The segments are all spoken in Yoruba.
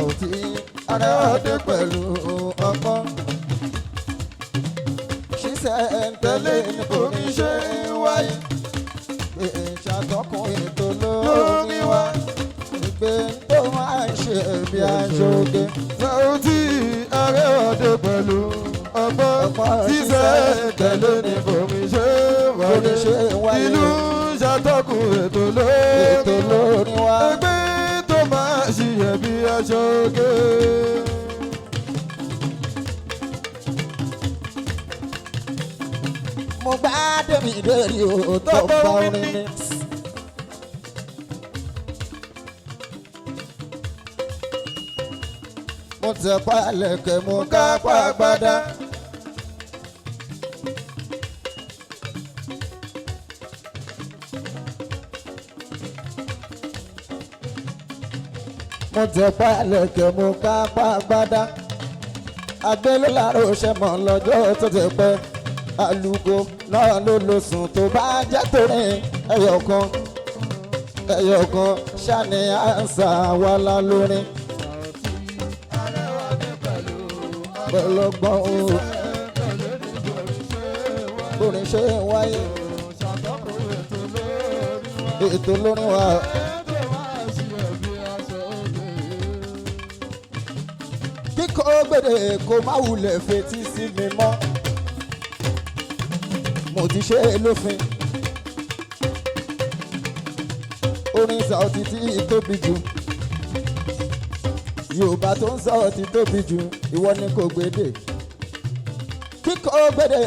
Saoti Arewa dé pẹ̀lú ọgbọ́n. Ṣíṣẹ́ ń tẹ̀lé ní kò ní ṣe wáyé. Pé ìṣàtọ́kùn ètò lórí wa. Ìgbé tó máa ń ṣe bí aṣoge. Saoti Arewa dé pẹ̀lú ọgbọ́n. Ṣíṣẹ́ ń tẹ̀lé ní kò ní ṣe wáyé. Ìlú ṣàtọ́kùn ètò lórí wa. Ìgbé tó máa ṣiyẹ bí aṣoge. Mo bá dèmi ìdérí o tó bá orin ní. Mo tẹ pálẹ̀kẹ̀ mo ká pàgbádá. Mo tẹ pálẹ̀kẹ̀ mo ká pàgbádá. Agbélé làárọ̀ ṣe mọ̀ lọ́jọ́ tó ti pẹ́. Àlùkò náà ló lo sùn tó bá jẹ́ torí ẹyọkan ṣáni àǹsà wàlá lórí. Pẹ̀lọ́gbọ́n o orin ṣe wáyé ètò lórí wa. Kíkọ́ gbèdé kó má wulẹ̀ fetí sí mi mọ́. Mo ti ṣe é lófin. Orin Saoti tí tóbi jù. Yorùbá tó ń sọ ti tóbi jù. Ìwọ ni kò gbèdé. Kíkọ́ gbèdé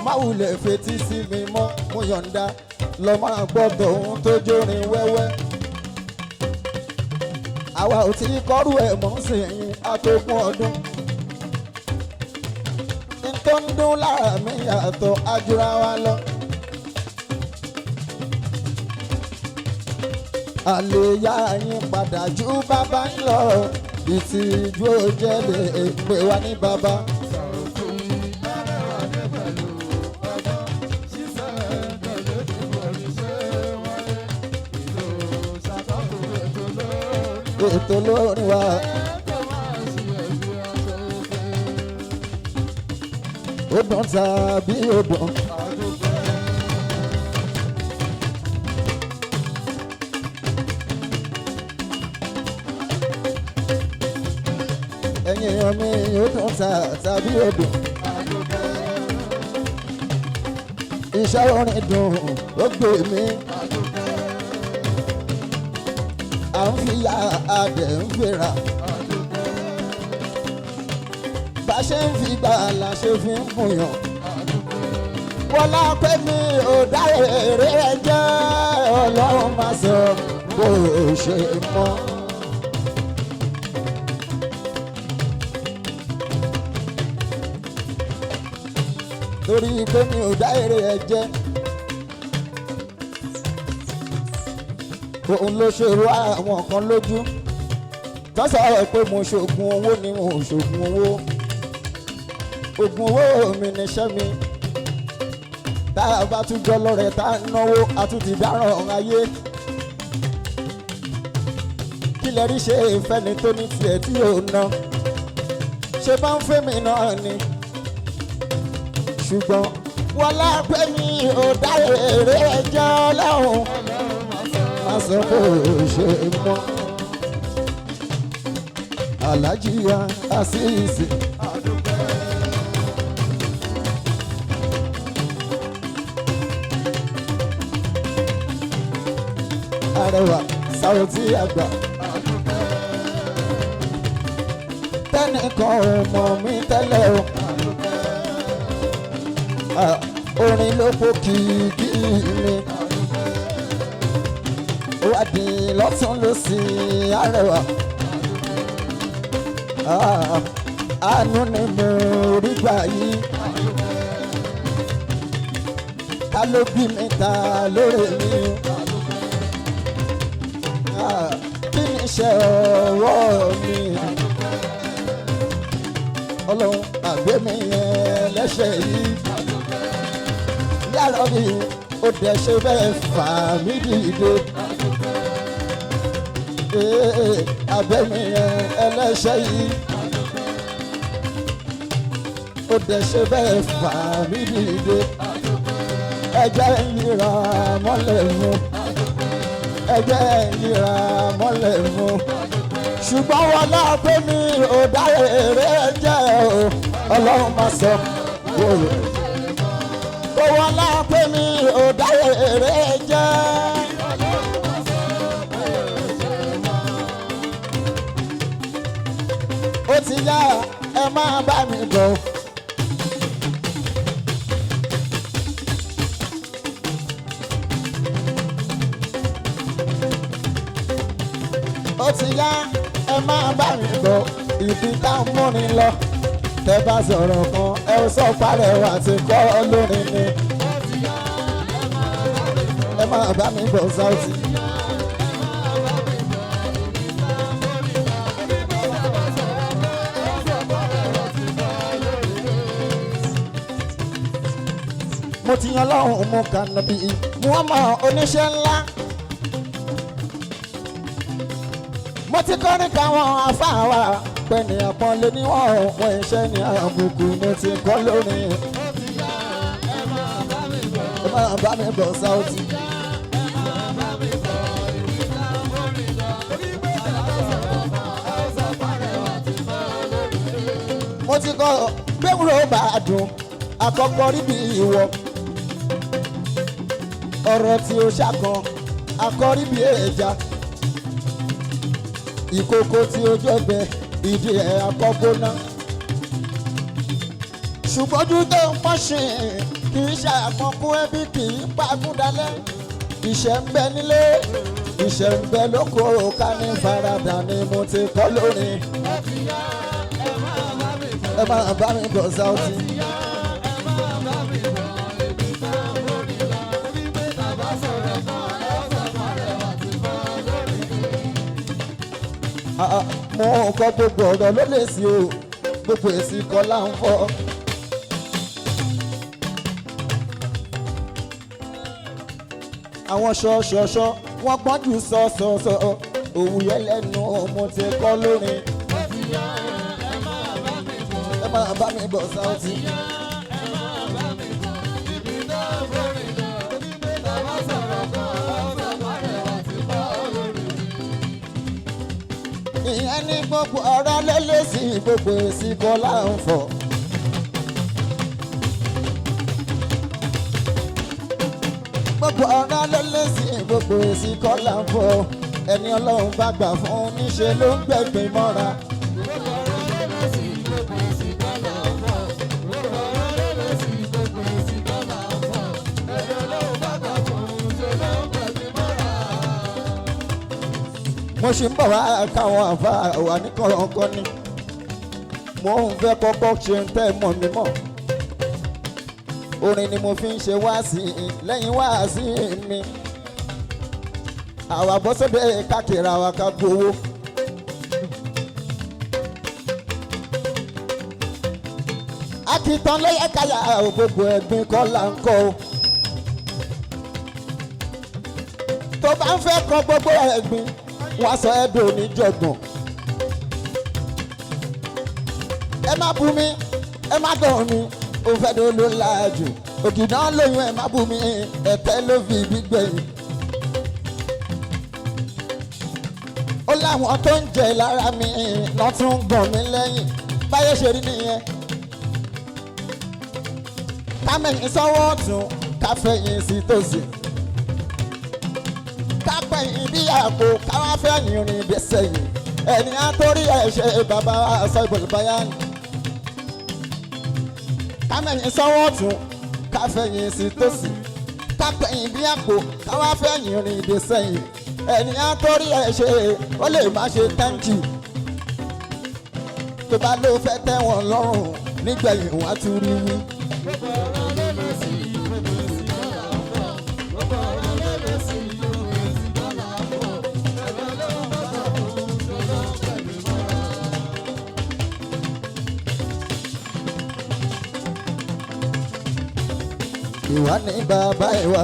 má wulẹ̀ fetí sí mi mọ́. Mo yọ̀ǹda lọ máa gbọ́dọ̀ ohun tó jórin wẹ́wẹ́. Àwa ò tí kọ́rù ẹ̀ mọ́ sí yín àtògùn ọdún. Tó ń dún lára mi yàtọ̀ ajura wa lọ. Àlè yá yín padà ju bàbá ń lọ. Ìtìjú ò jẹ́ lè pè wá ní bàbá. Ètò lórí wa. Ó dùn tàbí ó dùn. Ẹ̀yin èèyàn mi ó dùn tàbí ó dùn. Iṣẹ́ orin dùn ó gbé mi. À ń fi ya adẹ̀ ń fèrà. Bá ṣe ń fi gbà la ṣe fi ń fúnyàn. Wọ́lá pé mi ò dá èrè ẹjẹ́ Ọlọ́run máa sọ bó ṣe mọ́. Torí pé mi ò dá èrè ẹjẹ́. Òun ló ṣòro àwọn kan lójú. Tọ́sọ̀ pé mo ṣògùn owó ni mo ṣògùn owó. Ògùn owó mi níṣẹ́ mi. Tá a bá tún jọ lọ́rẹ̀ tá a náwó a tún ti dáràn ayé. Kí lẹ rí ṣe ìfẹ́ni tó ní tiẹ̀ tí ò ná. Ṣé bá ń fẹ́ mi náà ni. Ṣùgbọ́n wọlá pé mi ò dá èrè ẹjọ́ Ọlọ́run. Má sọ bó ṣe mọ́. Alhaji Asisi. Arewa Saoti àgbà. Tẹ́nìkan ò mọ̀ mí tẹ́lẹ̀ o. Orin ló pò kìkì mi. Ó wá di lọ́tún lósì Arewa. Àánú ni mo rí gbà yìí. Ta ló bí mi ta lóore mi. Kí ni iṣẹ́ ọwọ́ mi. Ọlọ́run àgbé mi yẹn lẹ́sẹ̀ yìí. Yàrá mi ó dẹ̀ ṣe bẹ́ẹ̀ fà mí dìde. abẹ́mi ẹlẹ́ṣẹ̀ yìí ó dẹ̀ ṣe bẹ́ẹ̀ fà mí dìde ẹjẹ́ ìyíra mọ́lẹ̀ mú ẹjẹ́ ìyíra mọ́lẹ̀ mú ṣùgbọ́n wọn náà pé mi ò dá èrè jẹ́ o ọlọ́run máa sọ wòlò kó wọn náà pé mi ò dá èrè jẹ́. ó ti yá ẹ máa bá mi bọ̀. ó ti yá ẹ máa bá mi bọ̀ ibi tá ń múni lọ tẹ bá sọ̀rọ̀ kan ẹ ó sọ párẹ̀wà ti kọ́ lórin ni. ẹ máa bá mi bọ̀ Saoty. mo ti yan lọ́hùn mo kàn nàbí Muhammad oníṣẹ́ ńlá. mo ti kọrin káwọn afáwa pẹ̀lú àpọ́nlé níwọ̀n òun iṣẹ́ ní àbùkù mo ti kọ́ lórin. ẹ máa bá mi bọ̀ Saoty. mo ti kọ́ gbẹ́wúrò bá a dùn àkọ́kọ́ rí bí ìwọ ọ̀rọ̀ tí ó ṣàkan akọ́rí bí ẹja ìkòkò tí ó jọ̀gbẹ́ ìdí ẹ̀ àkọ́gbóná ṣùgbọ́n ojú tó ń pọ́ṣìn kì í ṣàpọ̀kún ẹbí kì í pagún dalẹ̀ ìṣẹ́ ń bẹ nílé ìṣẹ́ ń bẹ lóko ká ní faradà ni mo ti kọ́ lórin. ẹ máa bá mi bọ̀ Saoty. mo kọ́ gbogbo ọ̀rọ̀ ló lè sí o gbogbo èsì kọ́ là ń fọ́. àwọn ṣọ́ṣọ́ṣọ́ wọ́n gbọ́n jù sọ́sọ́sọ́ òwúyẹ́ lẹ́nu mo ti kọ́ lórin. ẹ máa bá mi bọ̀ Saoty. ìyẹn ní gbogbo ọ̀rọ̀ lélẹ́sì gbogbo èsì kọ́ là ń fọ̀. gbogbo ọ̀rọ̀ lélẹ́sì gbogbo èsì kọ́ là ń fọ̀. ẹni ọlọ́run bá gbà fún níṣe ló ń gbẹ̀gbẹ̀ mọ́ra. mo ṣì ń bọ̀ wá káwọn àfa wà ní kọ̀ọ̀kan ni mo ń fẹ́ kọ́kọ́ ṣe ń tẹ́ mọ̀ mi mọ̀ orin ni mo fi ń ṣe wáàsí lẹ́yìn wáàsí mi àwa bọ́ sóde káàkiri àwa ká gbowó. akitan lẹ́yẹ káyà gbogbo ẹ̀gbin kọ́ là ń kọ́ o tó bá ń fẹ́ kọ́ gbogbo ẹ̀gbin wọ́n sọ ẹ́dùn oníjọ̀gbọ̀n. ẹ má bú mi ẹ má dán mi ó fẹ́ dó ló láàjù ògìdá lóyún ẹ má bú mi ẹ̀tẹ́ ló fi ibi gbẹ̀yìn. ó láwọn tó ń jẹ lára mi lọ́ tún ń gbọ̀n mí lẹ́yìn báyé ṣe rí nìyẹn. ká mẹ́yìn sọ́wọ́ ọ̀tún ká fẹ̀yìn sí tòsì. kápẹ́yìn bí àpò káwá fẹ́yìn rìn bí sẹ́yìn ẹni àtórí ẹ̀ ṣe bàbá aṣọ ìbòlùbáyán. kámẹ́yìn sọ́wọ́ ọ̀tún káfẹ́yìn sí tòsì kápẹ́yìn bí àpò káwá fẹ́yìn rìn bí sẹ́yìn ẹni àtórí ẹ̀ ṣe ó lè má ṣe thank you. tó bá ló fẹ́ tẹ́ wọn lọ́rùn nígbẹ̀yìn wọn á tún rí wí. ìwà ní bàbá ìwà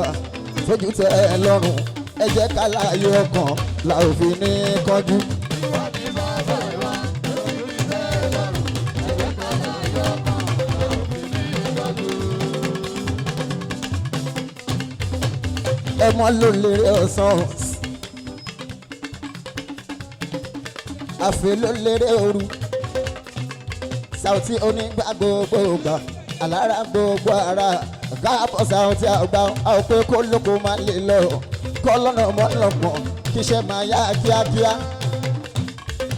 fojú tẹ ẹ lọ́rùn ẹ jẹ́ ká láàyè ọkàn la ò fi ní kánjú. ẹmọ ló lérè ọ̀sán àfẹ́ ló lérè òru Saoty onígbà gbogbo gbà alára gbogbo ara káàbọ̀ Saoty àgbà àwọn pé kó lóko máa lè lọ kọ́ lọ́nà mọ́lọ́pọ̀ kíṣẹ́ máa yá kíákíá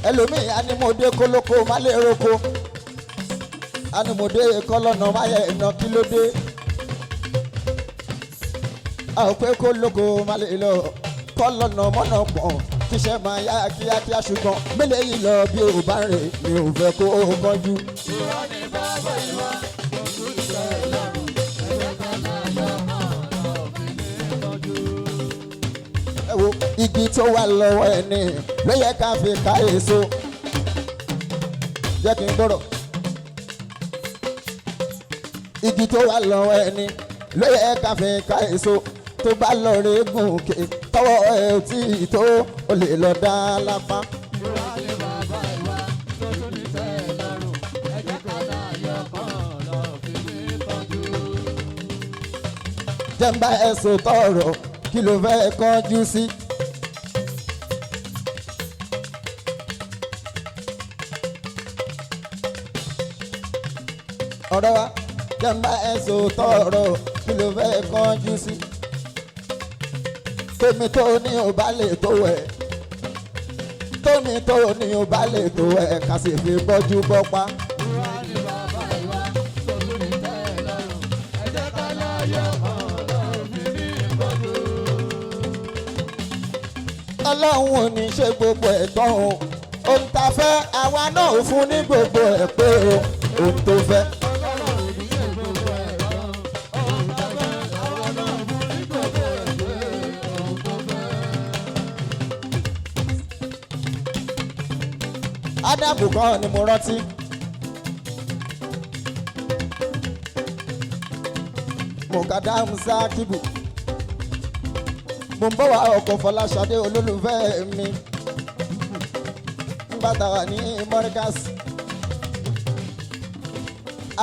ẹlòmíì ánimọ̀dé kó lóko máa lè roko ánimọ̀dé kọ́ lọ́nà máa yẹ ìná kí ló dé àwọn pé kó lóko máa lè lọ kọ́ lọ́nà mọ́lọ́pọ̀ kíṣẹ́ máa yá kíákíá ṣùgbọ́n mélòó yìí lọ bí o bá rìn mi ò fẹ́ kó o kánjú. ẹ wo igi tó wà lọ́wọ́ ẹni ló yẹ ká fi ká èso jẹ́ kí n gbọ́rọ̀ igi tó wà lọ́wọ́ ẹni ló yẹ ká fi ká èso tó bá lọ rí gùnkè tọwọ́ ẹ ò tí ì tó o lè lọ dá lápá. jẹ́nbá ẹ̀sùn tọrọ kí ló fẹ́ kánjú sí. ọ̀rọ̀ wa jẹ́nbá ẹ̀sùn tọrọ kí ló fẹ́ kánjú sí. tómi tó ní o bá lè tó ẹ̀ tómi tó ní o bá lè tó ẹ̀ ká sì fi bọ́jú bọ́ pa. ọlọ́run ò ní ṣe gbogbo ẹ̀ tán o ohun tá a fẹ́ àwa náà ò fún ní gbogbo ẹ̀ pé o ohun tó fẹ́. ádàbò kan ni mo rántí Mukadam Sakibu mo ń bọ̀ wá ọkọ̀ Fọláṣadé olólùfẹ́ mi nígbà táwa ní Morikas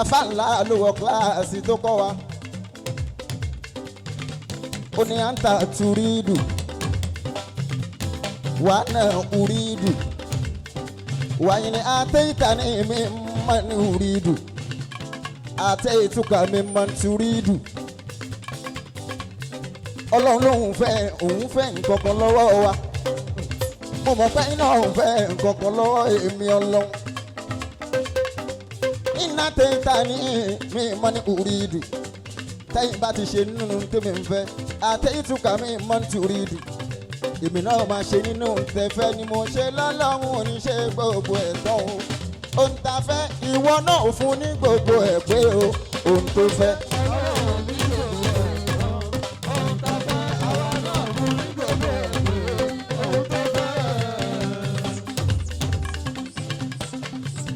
afáǹlá ló wọ kíláàsì tó kọ́ wa ó ní àǹtà tùrídù wà náà ùrídù wàyí ni àtẹ̀yìntà ní mi mọ̀ ní ùrídù àtẹ̀yìntùkà mi mọ̀ tùrídù. Ọlọ́run lòun fẹ́ òun fẹ́ nǹkan kan lọ́wọ́ wa mo mọ̀ pé iná òun fẹ́ nǹkan kan lọ́wọ́ èmi Ọlọ́run iná tẹ̀yìntà ní mi mọ̀ ní ùrídù tẹ́yìn bá ti ṣe nínú tèmi ń fẹ́ àtẹ̀yìntùkà mi mọ̀ ní tùrídù èmi náà máa ṣe nínú tẹ̀fẹ́ ni mo ṣe lọ́lọ́run ò ní ṣe gbogbo ẹ̀ tán o ohun tá a fẹ́ ìwọ náà ò fún ní gbogbo ẹ̀ pé o ohun tó fẹ́.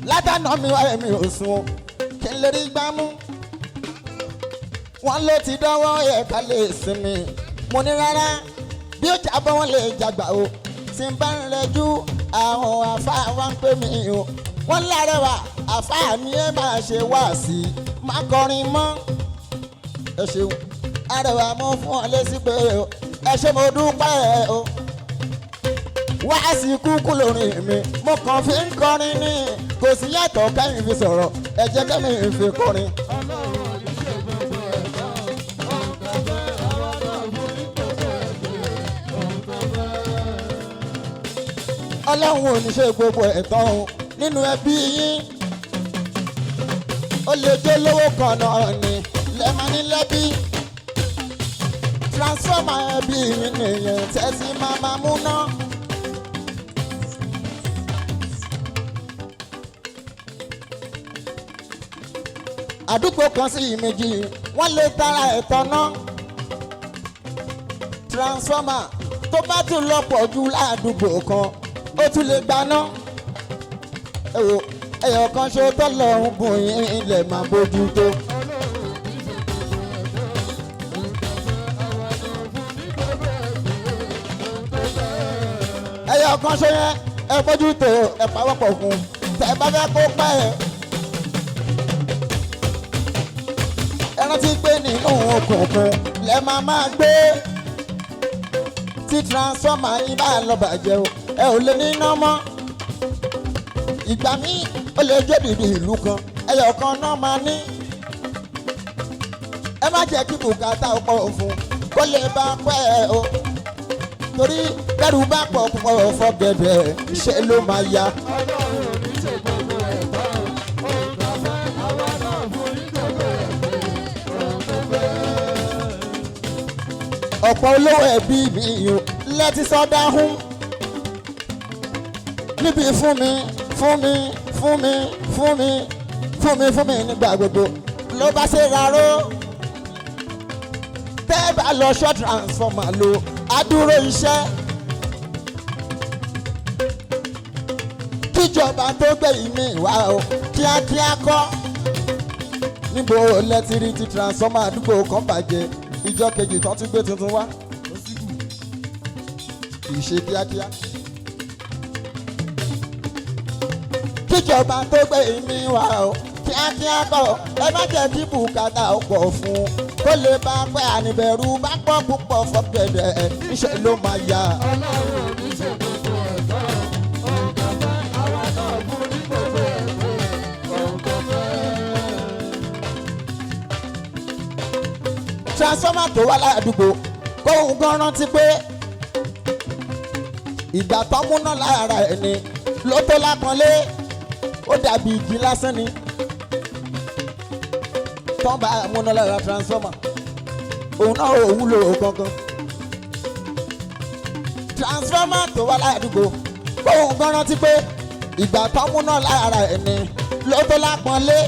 látàná mi wá èmi ò sùn o kí n lè rí gbámú wọn ló ti dánwọ́ yẹ ká lè sinmi mo ní rárá bí ó jábọ́ wọn lè jàgbà o tí n bá ń rẹjú àwọn àfáà wá ń pè mí o wọ́n lárẹwà àfáà ni ẹ máa ṣe wá sí i má kọrin mọ́ ẹ ṣeun arẹwà mo fún ọ lésì pé o ẹ ṣe mo dúpẹ́ o wá sí kúkú lórí mi mo kàn fi ń kọrin ní kò sí yàtọ̀ kẹ́yìn fi sọ̀rọ̀ ẹ jẹ́ kẹ́mi fi kọrin. Ọlọ́run ò ní ṣe gbogbo ẹ̀ tán o nínú ẹbí yín ó lè jẹ́ lówó kan náà ni lẹ́ẹ̀ma ní lẹ́bí transformer ẹbí mi nìyẹn tẹ́sí máa mú ná. àdúgbò kan sí méjì wọ́n lè tara ẹ̀tọ́ ná transformer tó bá tún lọ́pọ̀ jù ládùúgbò kan ó tún lè gbaná ẹyọ kan ṣó tọ́lọ́run bùn yín ilẹ̀ máa bójú tó. ẹyọ kan ṣe yẹn ẹ fojú tó ẹ pawọ́pọ̀ fún tẹ bá fẹ́ kó pẹ́ ẹ rántí pé nínú òkùnkùn lẹ máa gbé tí transformer yín bá lọ bàjẹ́ o ẹ ò lè níná mọ́ ìgbà míì ó lè jó dìdì ìlú kan ẹyọ kan náà máa ní ẹ má jẹ́ kí bùkátà pọ̀ fún kó lè bá pẹ́ o torí bẹ́rù bá pọ̀ púpọ̀ fọ́gẹ̀dẹ̀ ṣe ló máa ya. ọ̀pọ̀ olówó ẹbí mi yòó lẹ́tí sọ́dá hún níbi fún mi nígbà gbogbo ló bá ṣe ráró tẹ́ bá lọ short transformer lo adúró iṣẹ́ kíjọba tó gbé ìmí wá o kíákíá kọ́ níbo lẹ́tìrì ti transformer àdúgbò kan bàjẹ́ ìjọ kejì tán tún gbé tuntun wá kì í ṣe kíákíá. kíjọba tó gbé ìmí wá o kíákíá kọ́ ẹ má jẹ́ kí bùkátà pọ̀ fún kó lè bá pẹ́ àníbẹ̀rù bá pọ̀ púpọ̀ fọ́gẹ̀dẹ̀ iṣẹ́ ló máa yá. Ọlọ́run ní ṣe gbogbo ẹ̀tọ́ ọ̀gá fẹ́ àwa náà fún ní gbogbo ẹ̀tọ́ ọ̀gá fẹ́. transformer tó wà ládùúgbò kóhun gan rántí pé ìgbà tó múná lára ẹni ló tó lápọ́nlé ó dàbí igi lásán ni tán bá múná lára transformer òun náà ò wúlò kankan. transformer tó wà ládùúgbò kóhun gan rántí pé ìgbà tó múná lára ẹni ló tó lápọ́nlé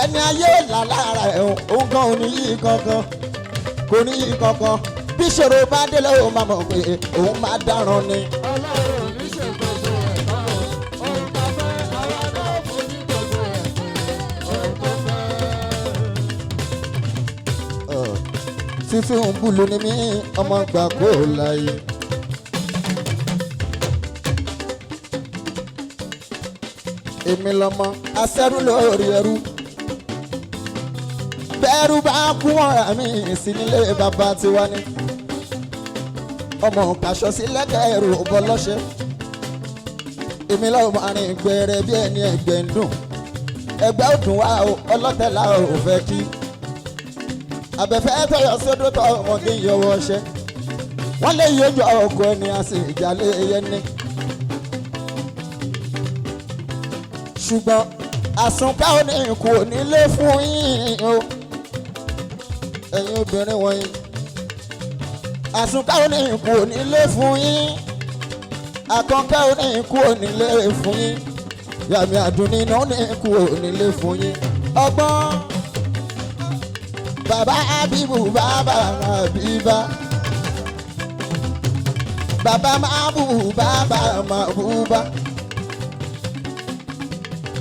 ẹni ayé là lára ẹ̀ òun gan ò ní yí kankan kò ní yí kankan bí ìṣòro bá délé òun máa mọ̀ pé òun máa dáràn ni. Ọlọ́run ní ṣe gbogbo ẹ̀tọ́ ọ̀gá fẹ́ àwa náà fún ní gbogbo ẹ̀tọ́ ọ̀gá fẹ́. fífi ń bùlù ni mí ọmọ gbà kó láyé. èmi lọmọ asẹ́rù lórí ẹrú bẹ́ẹ̀rù bá kú ọ̀rá mi sí nílé bàbá tiwa ni ọmọ kàṣọ sí lẹ́kẹ̀ẹ́rù bọ́ lọ́ṣẹ́ èmi lọ́mọ àrìn gbẹ̀rẹ̀ bí ẹni ẹgbẹ́ ń dùn ẹgbẹ́ ò dùn wá o ọlọ́tẹ̀lá ò fẹ́ kí abẹ́fẹ́ tọyọ sódò tọ ọmọdé yọwọ́ ọṣẹ wọ́n lè yọjọ ọkọ ẹni àti ìjàlẹ̀ ẹyẹ ní. ṣùgbọ́n àsùnká ò ní kú nílé fún yín o ẹ̀yin obìnrin wọ̀nyí àsùnká ò ní kú nílé fún yín àkànkẹ́ ò ní kú nílé fún yín yàmi àdùnní náà ò ní kú nílé fún yín ọgbọ́n bàbá abibu bàbá abiba bàbá mabu bàbá mabuba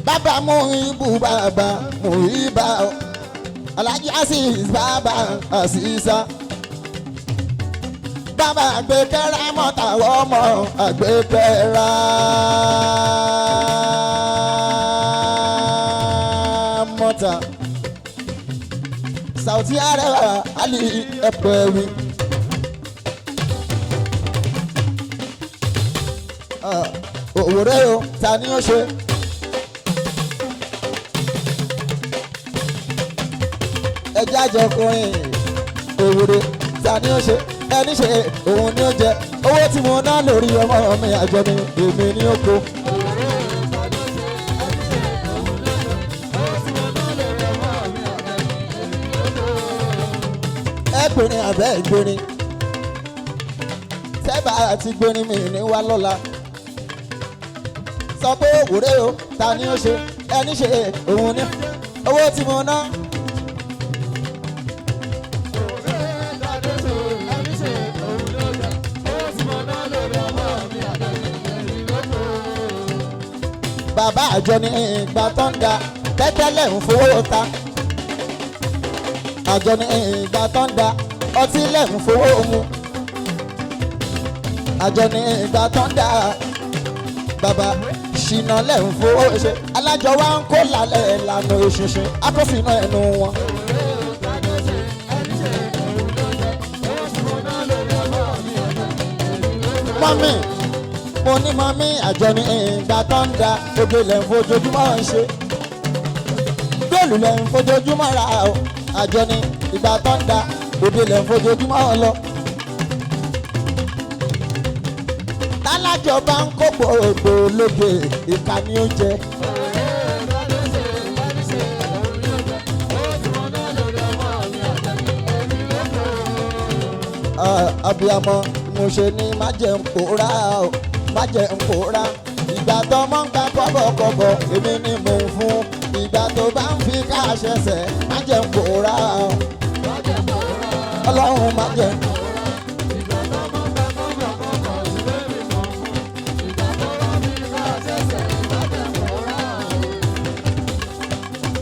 bàbá muhibu bàbá muhiba alhaji asis bàbá asisa bàbá àgbẹ̀kẹ́rà mọ́ta ọmọ àgbẹ̀kẹ́rà mọ́ta SAOTY Arewa ali ẹ̀pẹ̀wì. òwúrẹ́ o ta ni ó ṣe. ẹjẹ́ àjọkùnrin òwúrẹ́ ta ni ó ṣe ẹni ṣe òun ni ó jẹ owó tí mo ná lórí ọmọ mi àjọ mi èmi ni ó kó. ẹgbẹ̀rin abẹ́ ìgbẹ̀rin tẹ́bà àti gbẹ̀rin mi ní wá lọ́la sọ pé òwúrẹ́ o ta ni ó ṣe ẹni ṣe òun ni owó tí mo ná. bàbá àjọ ní ìgbà tó ń da tẹ́tẹ́lẹ̀ ń fowó ta àjọ ní ìgbà tó ń da ọtí lẹ̀ ń fowó mu àjọ ní ìgbà tó ń dà bàbá ṣìnà lẹ̀ ń fowó ṣe alájọ wa ń kó lálẹ́ ìlànà òṣìṣẹ́ akọ́sínú ẹnu wọn. mọ́mí mo ní mọ́mí àjọ ní ìgbà tó ń da oge lẹ̀ ń fojoojúmọ́ ṣe góòlù lẹ̀ ń fojoojúmọ́ ra o àjọ ní ìgbà tó ń da oge lẹ̀ ń fojoojúmọ́ lọ. tálájọ bá ń kó gbogbo lóge ìkànnì oúnjẹ. abiyamọ mo ṣe ní má jẹ́ ń pòórá o má jẹ́ ń pòórá ìgbà tó mọ́ ń gba kọ́bọ̀kọ́bọ̀ èmi ni mò ń fún ìgbà tó bá ń fi káṣẹsẹ̀ má jẹ́ ń pòórá o ọlọ́run má jẹ́ ń pòórá.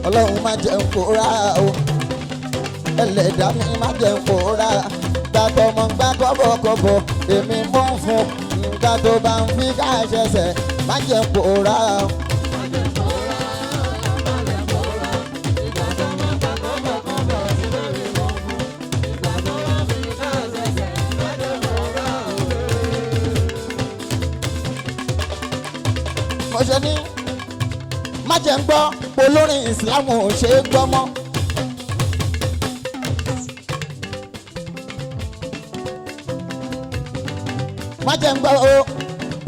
ọlọ́run má jẹ́ ń pòórá o ẹlẹ́dàá mi má jẹ́ ń pòórá gbàtọ̀ mọ̀ gbà kọ́bọ̀kọ́bọ̀ èmi mọ̀ fún nǹkan tó bá ń fi káṣẹsẹ̀ má jẹ́ ń pòórá o. mo ṣe ní má jẹ́ ń gbọ́ olórin ìsìlámù ò ṣe é gbọ́ mọ́. má jẹ́ ń gbọ́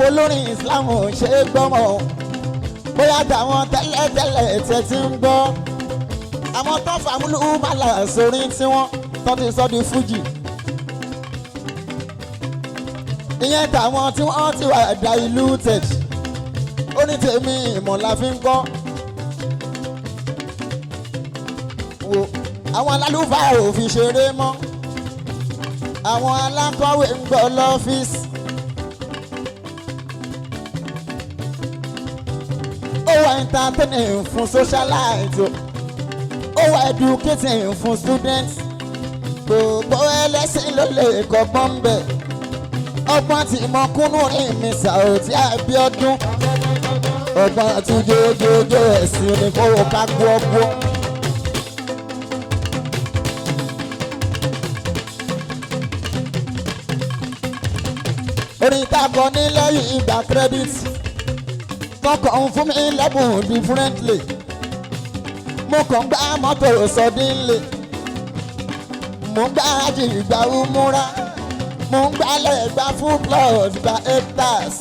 olórin ìsìlámù ò ṣe é gbọ́ mọ́. bóyá táwọn tẹ́lẹ̀tẹ́lẹ̀ tẹ́ ti ń gbọ́ àwọn tó fàmúlù mọ́lá sórí tiwọn tó ti sọ di fújì. ìyẹn táwọn tí wọ́n ti wà diluted ó ní tèmi ìmọ̀ la fi ń kọ́. wo àwọn alálùfáà ò fi ṣeré mọ́ àwọn alákọ̀wé ń gbọ́ lọ́fíìsì. ó wà entertaining fún socialite ó wà educating fún students gbogbo ẹlẹ́sìn ló lè kọ́gbọ́n ń bẹ̀ ọgbọ́n tí mo kúnnú rìn mi Saoti Abiodun ọgbọ́n tí jójójó ẹ̀sìn oníkówó ká gbọ́gbọ́. orin tá a kọ ní lẹ́yìn ìgbà credit tọkọ̀ ń fún mi lẹ́bùn differently mo kàn gbá mọ́tò suddenly mo ń gbá ájì ìgbà umura mo ń gbálẹ̀ gba full plot gba hectares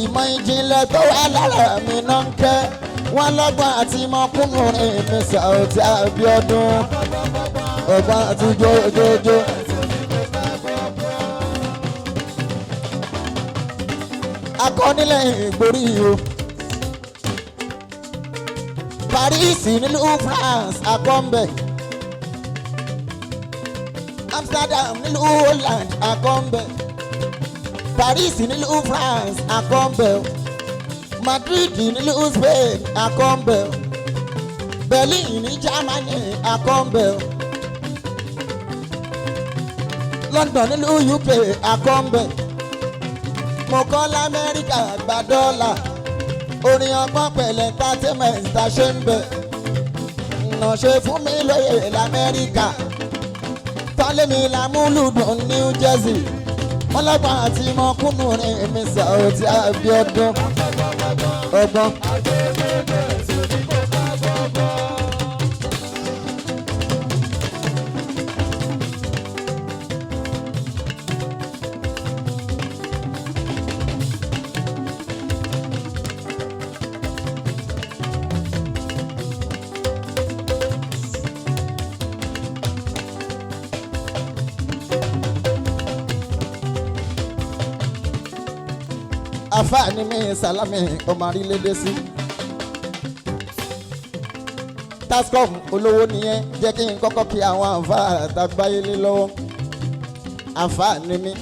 ìmọ̀ ìjìnlẹ̀ tó wà lára mi náà ń kẹ́ wọ́n lọ́gbọ́n àti mọ́kúnnùrin mi Saoti Abiodun ọgbọ́n àti jójójó. akọ́nilẹ̀ ìgbórí o Paris nílùú France akọ́ńbẹ̀ Amsterdam nílùú Holland akọ́ńbẹ̀ Paris nílùú France akọ́ńbẹ̀ Madrid nílùú Spain akọ́ńbẹ̀ Berlin ní Germany akọ́ńbẹ̀ London nílùú UK akọ́ńbẹ̀ mo kọ́ l'Amẹ́ríkà gba dọ́là orin ọgbọ́n pẹ̀lẹ́ entertainment ta ṣe ń bẹ̀ nà ṣe fún mi lóye l'Amẹ́ríkà tọ́lémi làmúlùdùn New Jersey ọlọ́gbọ́n àti mọ́kúnnùrin mi Saoti Abiodun ọgbọ́n. àfáàní mi Salami ọmọ àrílédé sí tascom olówó nìyẹn jẹ́ kí n kọ́kọ́ kí àwọn àfáà àtàgbáyé lé lọ́wọ́ àfáàní mi.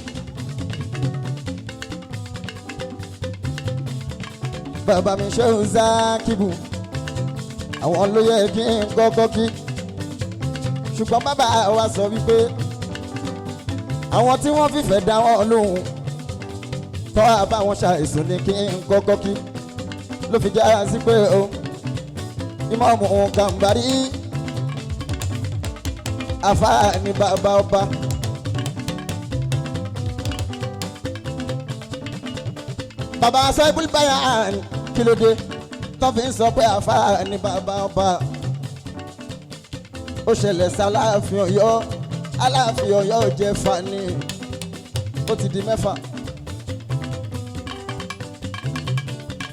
bàbá mi ṣe ń Zakibu àwọn ló yẹ kí n kọ́kọ́ kí ṣùgbọ́n bàbá wa sọ wípé àwọn tí wọ́n fìfẹ́ dá wọn lóhùn tọ́ àbáwọn ṣàìsùn ní kí n kọ́kọ́ kí ló fi já sí pé o ìmọ̀ọ́mù Gàmbàrí àfáà ní bàbá ọba. bàbá Sheikhul bayan kí ló dé tó fi ń sọ pé àfáà ní bàbá ọba. ó ṣẹlẹ̀ sí Aláàfin Ọ̀yọ́, Aláàfin Ọ̀yọ́ jẹ́ fani ó ti di 6.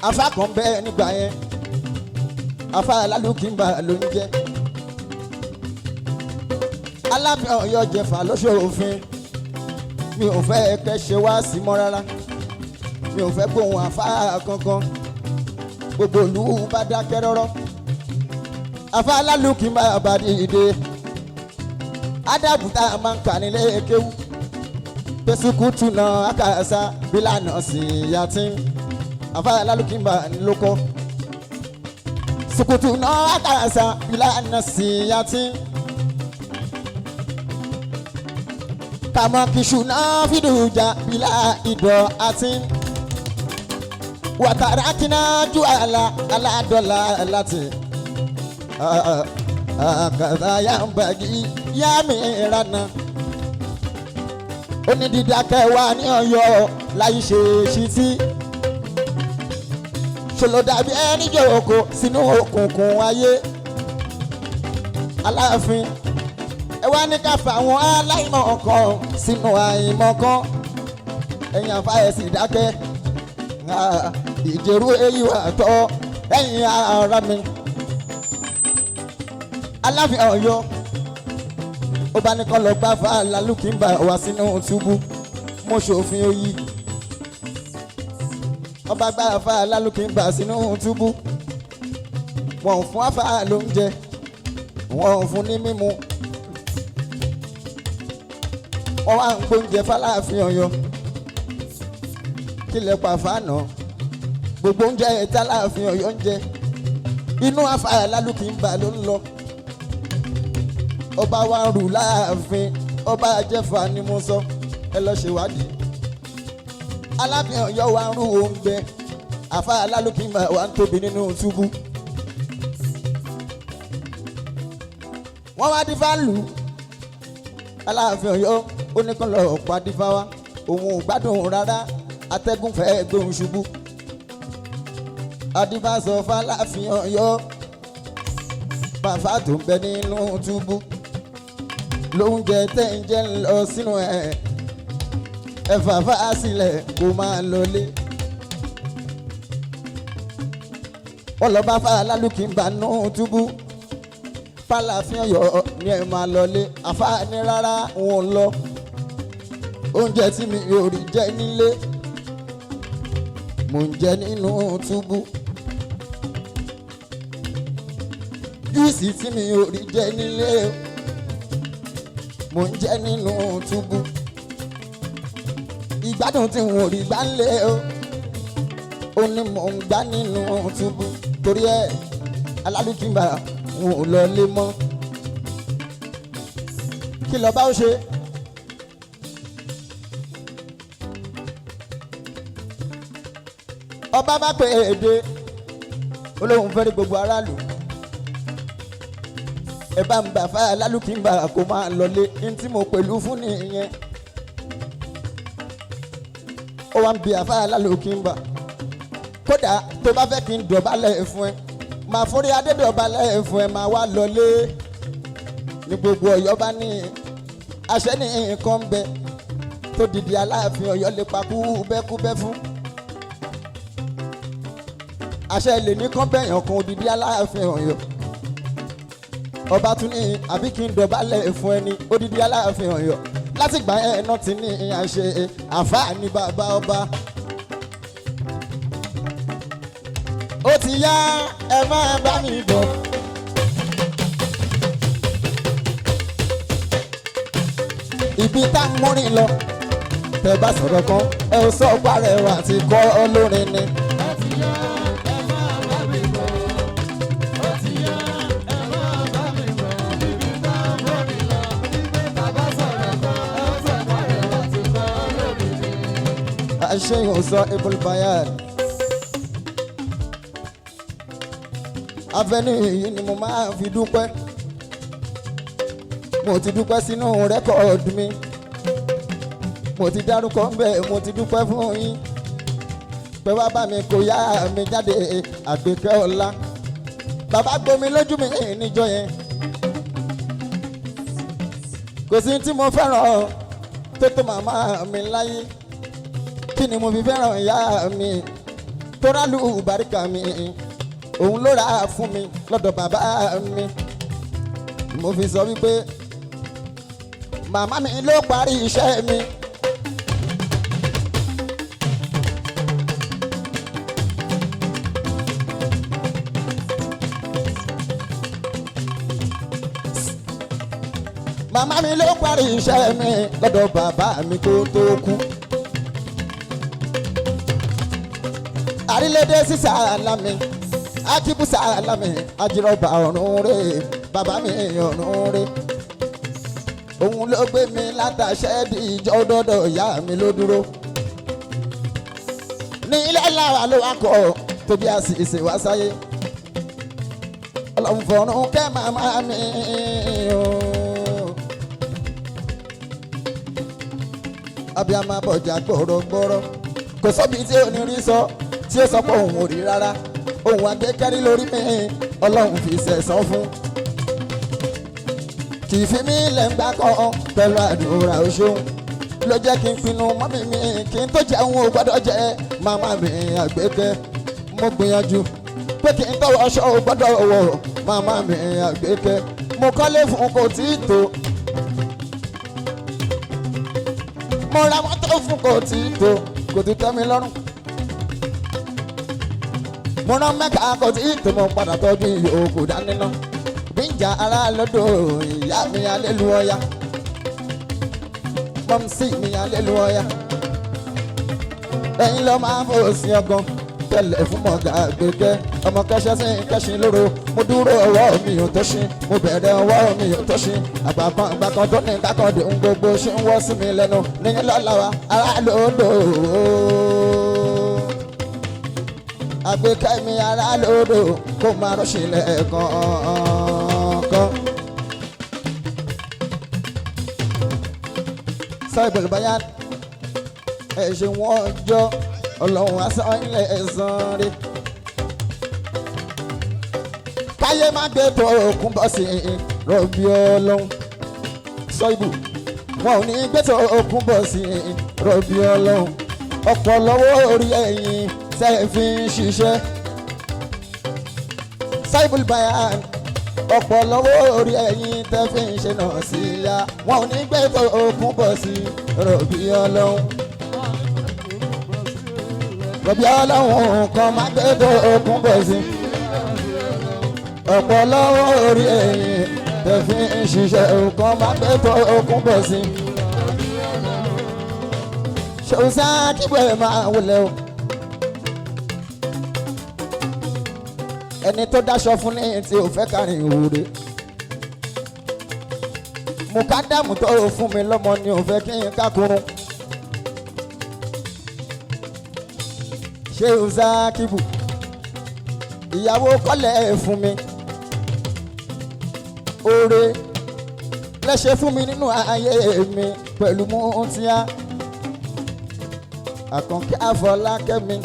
àfáà kan bẹ́ẹ̀ nígbà yẹn àfáà Lálùkìmbà ló ń jẹ́. Aláàfin Ọ̀yọ́ jẹ̀fà lóṣòfin mi ò fẹ́ kẹ́ ṣe wá sí mọ́ rárá, mi ò fẹ́ gbóhùn àfáà kankan, gbogbo ìlú bá dákẹ́ rọ́rọ́. àfáà Lálùkìmbà bá dìde ádàbùtà máa ń kà nílé kéwú pẹ̀sùkùtù náà àkàṣà bílànà sí yàtí àfáà Lálùkìmbà ló kọ́ sùkùtù náà àkàṣà bílànà sí yàtí. kàmọ́ kìsùnà fìdújà bílà ìdọ̀ àti wàtàrà kìnnà ju aládọ́là láti àkàtà yà ń bàgì yà mí ìrànà. onídìdákẹ́ wà ní Ọ̀yọ́ láyé ṣe ṣìtì ṣòlò dàbí ẹni jòkó sínú òkùnkùn ayé. Aláàfin ẹ wá ní ká fà àwọn aláìmọ̀ kan sínú àìmọ̀ kan, ẹ̀yin àfáà sì dákẹ́ ìjẹ̀rú èyí wà tọ́ ẹ̀yin ara mi. Aláàfin Ọ̀yọ́ ó bá ní kọ́ lọ gbá fà Lálùkìmbà wá sínú túbú mo ṣòfin oyí. ọba gbá fà Lálùkìmbà sínú túbú, wọn ò fún àfáà lóúnjẹ, wọn ò fún ní mímu, wọ́n wá ń gbóúnjẹ f'Aláàfin Ọ̀yọ́ kílẹ̀ pàfánà gbogbo oúnjẹ ẹ̀ta Aláàfin Ọ̀yọ́ ń jẹ inú àfáà Lálùkìmbà ló ń lọ. ọba wa ń rù láàfin, ọba àjẹfà ni mo sọ, ẹ lọ ṣèwádìí. Aláàfin Ọ̀yọ́ wa ń rù oúnjẹ, àfáà Lálùkìmbà wa ń tóbi nínú túbú. wọ́n wá dífá lù Aláàfin Ọ̀yọ́ ó ní kán lọ pàdé fáwa, òun ò gbádùn rárá, atẹ́gùn fẹ́ gbóhùn ṣubú. Adífá sọ f'Aláàfin Ọ̀yọ́ bàbá tó ń bẹ nínú túbú lóúnjẹ tẹ́ ń jẹ lọ sínú ẹ̀ ẹ fàfà sílẹ̀ kó máa lọlé. wọ́n lọ bá fà Lálùkìmbà nínú túbú f'Aláàfin Ọ̀yọ́ ni ẹ máa lọlé. àfáà ní rárá òun ò lọ, oúnjẹ tí mi ò rí jẹ nílé mò ń jẹ nínú túbú, júùsì tí mi ò rí jẹ nílé mò ń jẹ nínú túbú, ìgbádùn tí n ò rí gbá ńlé ó ní mò ń gbá nínú túbú. torí ẹ Lálùkìmbà wọn ò lọ lé mọ́. kí lọ bá ó ṣe? ọba bá pè é dé olóhùn fẹ́rẹ̀ gbogbo aráàlú, ẹ bá ń bà fà Lálùkìmbà kó máa lọlé, ní tí mo pẹ̀lú fún nìyẹn. ó wá ń bi àfà Lálùkìmbà, kódà tó bá fẹ́ kí n dọ̀bálẹ̀ fún ẹ máa forí adé dọ̀bálẹ̀ fún ẹ máa wá lọlé. ní gbogbo Ọ̀yọ́ bá ní àṣẹ ní nǹkan ń bẹ tó dìde Aláàfin Ọ̀yọ́ lè pa kúbẹ́kúbẹ́ fún. àṣẹ lè ní kán bẹ̀yàn kan òdìdí Aláàfin Ọ̀yọ́. ọba tún ní àbí kí n dọ̀bálẹ̀ fún ẹni òdìdí Aláàfin Ọ̀yọ́. látìgbà ẹ̀ náà ti ní àṣẹ àfáà ní bàbá ọba. ó ti yá ẹ máa bá mi bọ̀. ibi tá ń múrin lọ tẹ bá sọ̀rọ̀ kan ẹ ò sọ parẹ́ wà tí kọ́ olórin ni. Sheikhul sọ ibùlbáyàn. Avenue yìí ni mo máa fi dúpẹ́. Mo ti dúpẹ́ sínú rẹ́kọ̀dù mi. Mo ti dárúkọ bẹ́ẹ̀ mo ti dúpẹ́ fún yín. Pé wá bá mi kó yá mi jáde Àgbékẹ́ Ọlá. Bàbá gbomi lójú mi níjọ́ yẹn. Kò sí tí mo fẹ́ràn tó tó màmá mi láyé. Kí ni mo fi fẹ́ràn ìyá mi tó rálù bàríkà mi. Òun ló rà fún mi lọ́dọ̀ bàbá mi. Mo fi sọ wípé màmá mi ló parí iṣẹ́ mi. Màmá mi ló parí iṣẹ́ mi lọ́dọ̀ bàbá mi kó tó kú. Àrílédé sí sàlámì, Akíbù sàlámì, Ajírọ̀bà ọ̀run rẹ̀, bàbá mi ọ̀run rẹ̀. Òun ló gbé mi látàṣẹ́ di ìjọ dọ́dọ̀ ìyá mi ló dúró. Ní ilé lára ló wá kọ́ tóbi àṣìṣe wá sáyé. Ọlọ́run fọ̀run kẹ́ màmá mi o. Abiyamọ abọ̀jà gbọ̀rọ̀gbọ̀rọ̀ kò sọ́bi tí ò ní rí sọ tí ó sọ pé òun ò rí rárá. Òun àgbékẹ́rí lórí mi Ọlọ́run fi sẹ̀sán fún. Kì í fi mí lẹ̀ ń gbá kan pẹ̀lú àdúrà òṣòun ló jẹ́ kí n pinnu mọ́mí mi kí n tó jẹun ò gbọ́dọ̀ jẹ màmá mi Àgbékẹ́. Mo gbìyànjú pé kí n tọwọ́ aṣọ ò gbọ́dọ̀ wọ̀ màmá mi Àgbékẹ́. Mo kọ́lé fún kò tí ì tó. Mo ra mọ́tò fún kò tí ì tó kò tí tẹ́ mi lọ́rùn. Mo rán Mẹ́kà kò tí ì tó mo padà tọ́jú ìyókù dání náà. Bíjà ara lọ́dọ̀ ìyá mi Hallelujah. Mọ́mísì mi Hallelujah. Ẹ̀yin lọ máa fò sí ọgàn tẹ̀lẹ̀ fún mọ̀gá Àgbékẹ́. Ọmọ kẹ́sẹ́ sí kẹ́sìn lóró. Mo dúró ọwọ́ mi ò tó ṣí. Mo bẹ̀rẹ̀ ọwọ́ mi ò tó ṣí. Àgbà kan tó ní kákọ̀dé ń gbogbo ṣé ń wọ́ sí mi lẹ́nu. Níyìn lọ́la wa ara lọ́dọ̀. Àgbékẹ́ mi ara lọ́dọ̀ kó máa rọ́ṣìlẹ̀ kọ̀ọ̀kan. Sọ ìbùlbáyàn ẹ̀ ṣe wọ́n jọ Ọlọ́run asán ilẹ̀ ẹ̀sán rí. Káyé má gbé tó òkun bọ́ sí rọ̀bì Ọlọ́run. Sọ ìbù wọn ò ní gbé tó òkun bọ́ sí rọ̀bì Ọlọ́run. Ọ̀pọ̀ lọ́wọ́ orí ẹ̀yìn tẹ́ fi ń ṣiṣẹ́. Sọ ìbùlbáyàn ọ̀pọ̀ lọ́wọ́ orí ẹ̀yìn tẹ́ fi ń ṣe náà sí ya. Wọn ò ní gbé tó òkun bọ́ sí rọ̀bì Ọlọ́run. Rọ̀bì Ọlọ́run kan má gbé tó òkun bọ́ sí. Ọ̀pọ̀ lọ́wọ́ orí ẹ̀yìn tẹ́ fi ń ṣiṣẹ́ kan má gbé tó òkun bọ́ sí. Ṣòṣà kíbọ̀ ẹ̀ máa wọlé o. Ẹni tó dáṣọ fún ní tí ò fẹ́ kárin ìwúre. Mùkádàmù tó fún mi lọ́mọ ni ò fẹ́ kí n kákùrún. Ṣòṣà kíbù ìyàwó kọ́lẹ̀ fún mi. Oore lẹ́ṣẹ̀ fún mi nínú ayé mi pẹ̀lú Mútíá Àkànkẹ́ Àfọlákẹ́mi.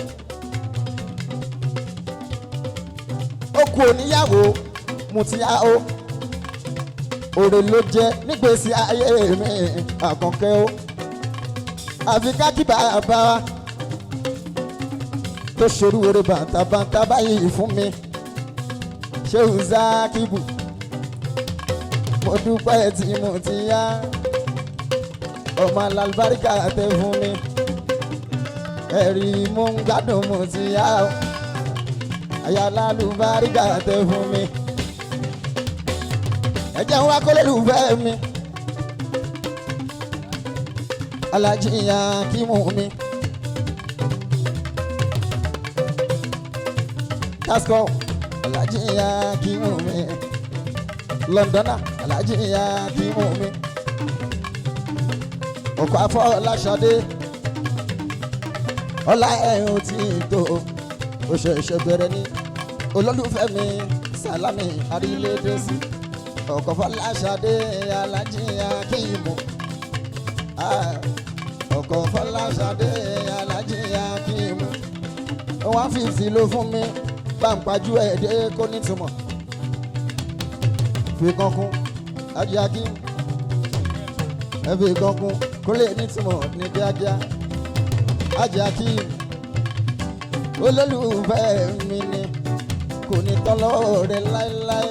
Ó kú oníyàwó Mútíá o. Oore ló jẹ́ nígbèsí ayé mi Àkànkẹ́ o. Àfi ká kí bàbá wa tó ṣerú oore bàǹtàbàǹtà báyìí fún mi. Ṣòṣà kíbù mo dúpẹ́ tí mo ti yá. Ọmọ alálùbáríkà tẹ fún mi. Ẹ̀rí mo ń gbádùn mo ti yá o. Àyà alálùbáríkà tẹ fún mi. Ẹ jẹ́ n wá kó lólùfẹ́ mi. Alájí Akímù mi. Tasco Alájí Akímù mi. Londona Alájí Akímù mi. Ọkọ̀ Afọláṣadé ọlá ẹ̀hún tí tó ó ṣẹ̀ṣẹ̀ bẹ̀rẹ̀ ní olólùfẹ́ mi Sàlámì Àrílédèsí ọkọ̀ Fọláṣadé Alájí Akíìmù ọkọ̀ Fọláṣadé Alájí Akíìmù 150 ló fún mi pàǹpájú ẹ̀ẹ́dẹ́ kó nítumọ̀ fi kankun Ajé Akíìmù ẹ fi kankun kó lè nítumọ̀ ní kíákíá Ajé Akíìmù olólùfẹ́ mi ni kò ní tán lọ́wọ́ rẹ̀ láéláé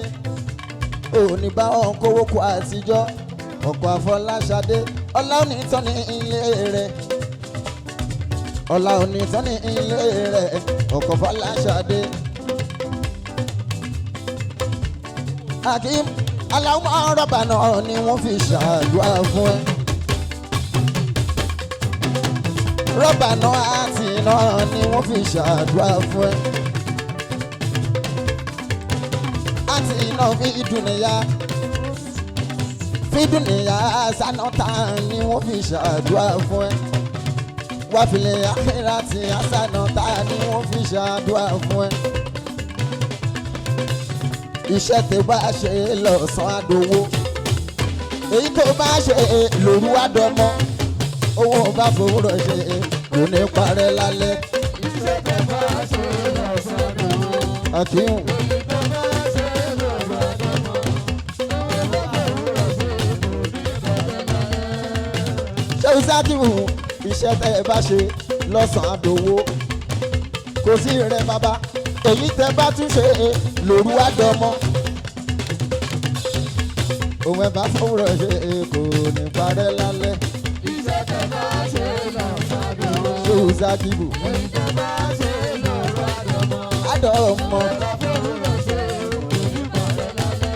ò ní bá wọn kówó kó àtijọ́ ọkọ̀ Àfọláṣadé ọlá ò ní tán ní ilé rẹ̀ ọlá ò ní tán ní ilé rẹ̀ ọkọ̀ Fọláṣadé. Akeem aláwọ̀ rọ́bà náà ni wọ́n fi ṣàdúrà fún ẹ. Rọ́bà náà àti náà ni wọ́n fi ṣàdúrà fún ẹ. Àti iná fi dùnìyà sanọ́tà ni wọ́n fi ṣàdúrà fún ẹ. Wàfìlẹ̀ àkẹ́rà tí sanọ́tà ni wọ́n fi ṣàdúrà fún ẹ. Iṣẹ́ tó bá ṣe lọ́sàn-án àdówó èyí tó bá ṣe lòru àdọ́mọ́ owó bá fowórọ̀ ṣe kò ní parẹ́ lálẹ́. Iṣẹ́ tó bá ṣe lọ́sàn-án àdówó Akeem èyí tó bá ṣe lòru àdọ́mọ́ owó bá fowórọ̀ ṣe kò ní parẹ́ lálẹ́. ṣé o ṣáàkìmù iṣẹ́ tẹ́ ẹ bá ṣe lọ́sàn-án àdówó kò sí rẹ̀ bàbá èyí tẹ́ bá tún ṣe lòru àdọ́mọ́ òun ẹ̀ bá fowórọ̀ ṣe kò ní parẹ́ lálẹ́. Iṣẹ́ tó bá ṣe lọ́sàn-án àdówó ṣé o ṣáàkìmù èyí tó bá ṣe lòru àdọ́mọ́ àdọ́mọ́. bá fowórọ̀ ṣe kò ní parẹ́ lálẹ́.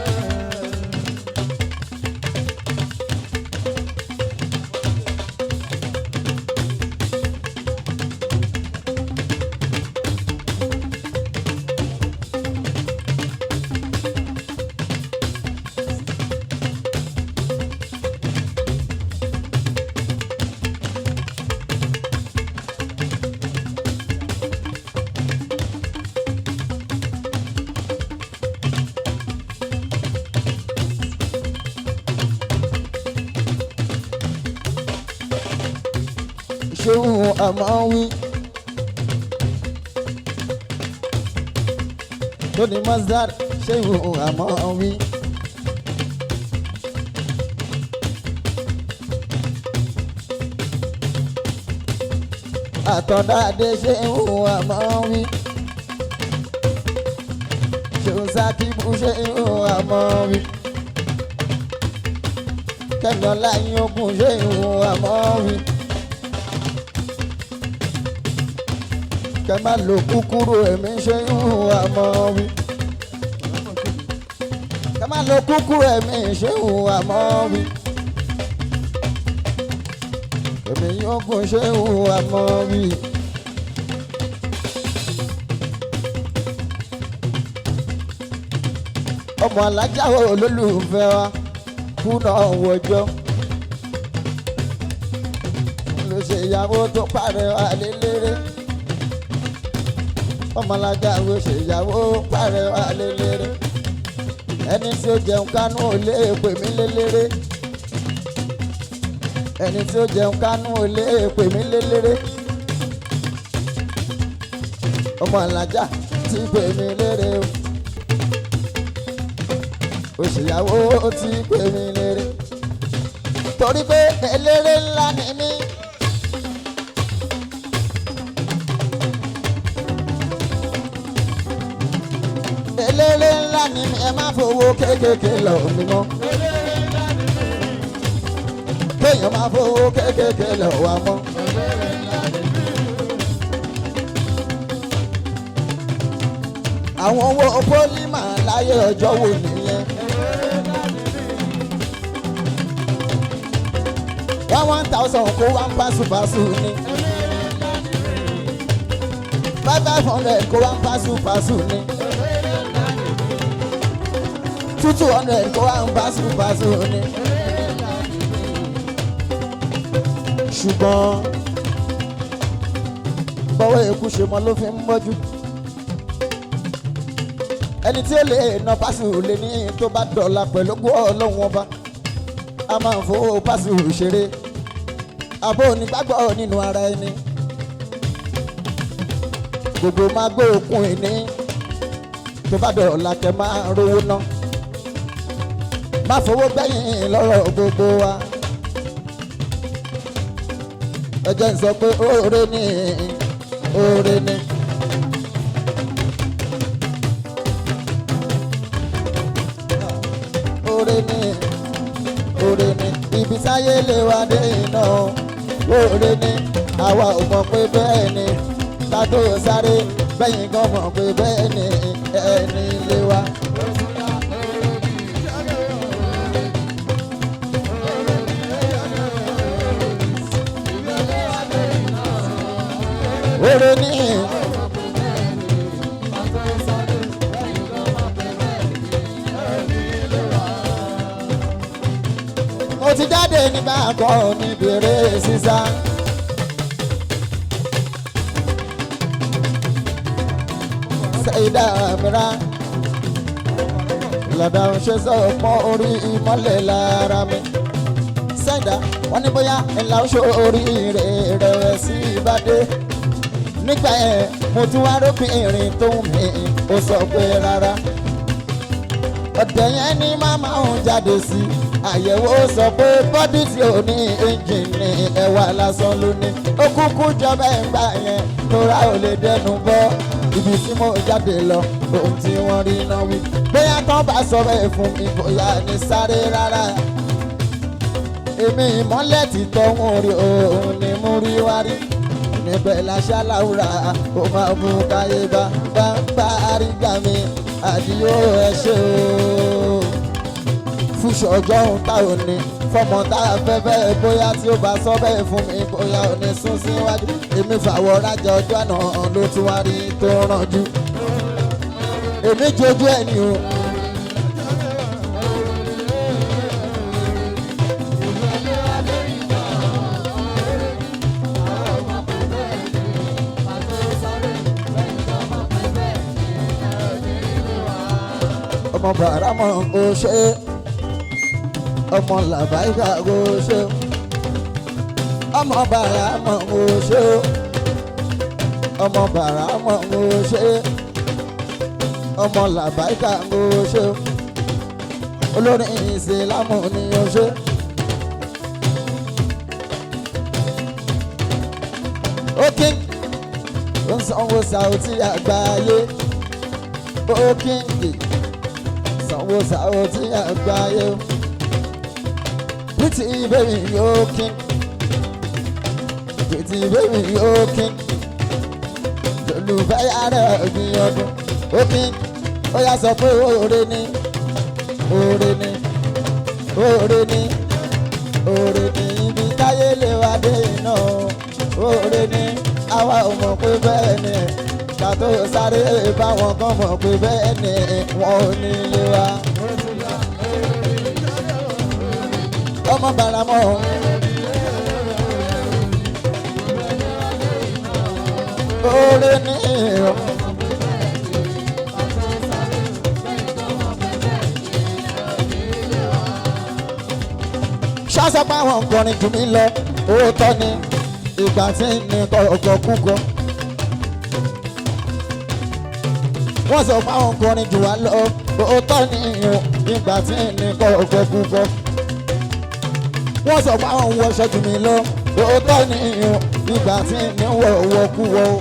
Sheikh Amaawy Tony Masdar Sheikh Amaawy Àtọ̀dáadé Sheikh Amaawy Sheikh Sakibu Sheikh Amaawy Kẹ́ńdọ́lá Yín-Ògún Sheikh Amaawy. Kẹ́ má lo kúkúrú ẹ̀mí Sheikh Amaawy. Kẹ́ má lo kúkúrú ẹ̀mí Sheikh Amaawy. Ẹ̀mí Yín-Ògún Sheikh Amaawy. Ọmọ alájà olólùfẹ́ wa kùnà wọjọ́. Ló ṣe ìyàwó tó parẹ́ wà lélẹ́rẹ́. Ọmọlájà wo ṣèyàwó parẹ́ wà lélẹ́rẹ́. Ẹni tí ó jẹun kánú ò lè pè mí lélẹ́rẹ́. Ẹni tí ó jẹun kánú ò lè pè mí lélẹ́rẹ́. Ọmọlájà ti pè mí lérè o. Òṣèyàwó ti pè mí lérè. Torí pé eléré ńlá ni mí. Eléré ńlá ni mí, ẹ má fowó kéékèèké lọ mí mọ́. Kéèyàn má fowó kéékèèké lọ wá mọ́. Àwọn owó pólímà láyé ọjọ́ wo nìyẹn? 1,000 kó wá ń pásùpásù ni. 500 kó wá ń pásùpásù ni. 200 kó wá ń pásùpásù ni. Ṣùgbọ́n bọ́wọ́ èkú ṣe mọ́ ló fi ń mọ́jú. ẹni tí ó lè na pásù lè ní tó bá dọ̀la pẹ̀lú gbọ́ ọlọ́run ọba a máa ń fowó pásù ṣeré àbó onígbàgbọ́ nínú ara ẹni gbogbo máa gbé òkun ìní tó bá dọ̀la kẹ́ máa rówó ná má fowó gbẹ̀yìn lọ́rọ̀ gbogbo wa ẹ jẹ́ n sọ pé oore ni oore ni. oore ni oore ni ibi táyé lè wá dé iná oore ni àwa ò mọ̀ pé bẹ́ẹ̀ ni ká tó sáré bẹ́yìn gan mọ̀ pé bẹ́ẹ̀ ni ẹni lè wá. oore ni. mo ti jáde nígbà kan ní bèrè sísá. Ṣèyídà mìíràn lọ́dà ń ṣe sọ mọ́ orí ìmọ́lẹ̀ lára mi. Ṣèyídà wọ́n ní bóyá ńlá oṣù orí rẹ̀ sí ìbàdí. Nígbà yẹn mo tún wá róbìnrin tó ń mi ó sọ pé rárá. Ọ̀dẹ̀ yẹn ní màmá òun jáde sí àyẹ̀wò sọ pé bọ́dí tí ò ní ẹ́ńjìnì ẹ̀wà lásán ló ní. Ó kúkú jọba ẹ̀ ń gbà yẹn tóra ò lè dẹnu bọ́. Ibi tí mo jáde lọ ohun tí wọ́n rí náà wí. Bóyá tán bá sọ bẹ́ẹ̀ fún mi bóyá ní sáré rárá. Èmi ìmọ́lẹ̀ ti tọ́hún rí òun ni mo rí wá rí. Níbẹ̀ láṣà láwùrà ó máa mú káyé bá àrígbà mi àdìyó ẹ ṣé o. Fúnṣọ ọjọ́ ohun tá ò ní fọmọ tá a fẹ́ bẹ́ẹ̀ bóyá tí ó bá sọ bẹ́ẹ̀ fún mi bóyá ò ní sún síwájú. Èmi fàwọ̀ rájà ọjọ́ àná ló tún wá rí tó rànjú. Èmi jojú ẹni o. Ọmọ bàrà mọ̀ kó ṣe ọmọ làbáyíká kó ṣe ọmọ bàrà mọ̀ kó ṣe ọmọ bàrà mọ̀ kó ṣe ọmọ làbáyíká kó ṣe olórin ìsìlámù ni ó ṣe. Ókè ó ń sanwó Saoti àgbáyé Ókè sanwó Saoti àgbáyé pretty baby Ókè pretty baby Ókè olùfẹ́ yàrá ìgbìyànjú Ókè ó yà sọ pé oore ni oore ni oore ni oore ni ibi táyé lè wá dé iná oore ni àwa ò mọ̀ pé bẹ́ẹ̀ ni ká tó sáré báwọn kan mọ̀ pé bẹ́ẹ̀ ni wọn ò ní lè wá. ọmọ bàrà mọ́ oore ni ṣáṣọ pé àwọn nǹkan jù mí lọ òótọ́ ni ìgbà tí ní ọkọ̀ kúkọ. Wọ́n sọ pé àwọn nǹkan jù wá lọ òótọ́ ni ìgbà tí ní ọkọ̀ kúkọ. Wọ́n sọ pé àwọn wọṣọ jù mí lọ òótọ́ ni ìgbà tí ní wọ̀ kú wọ̀.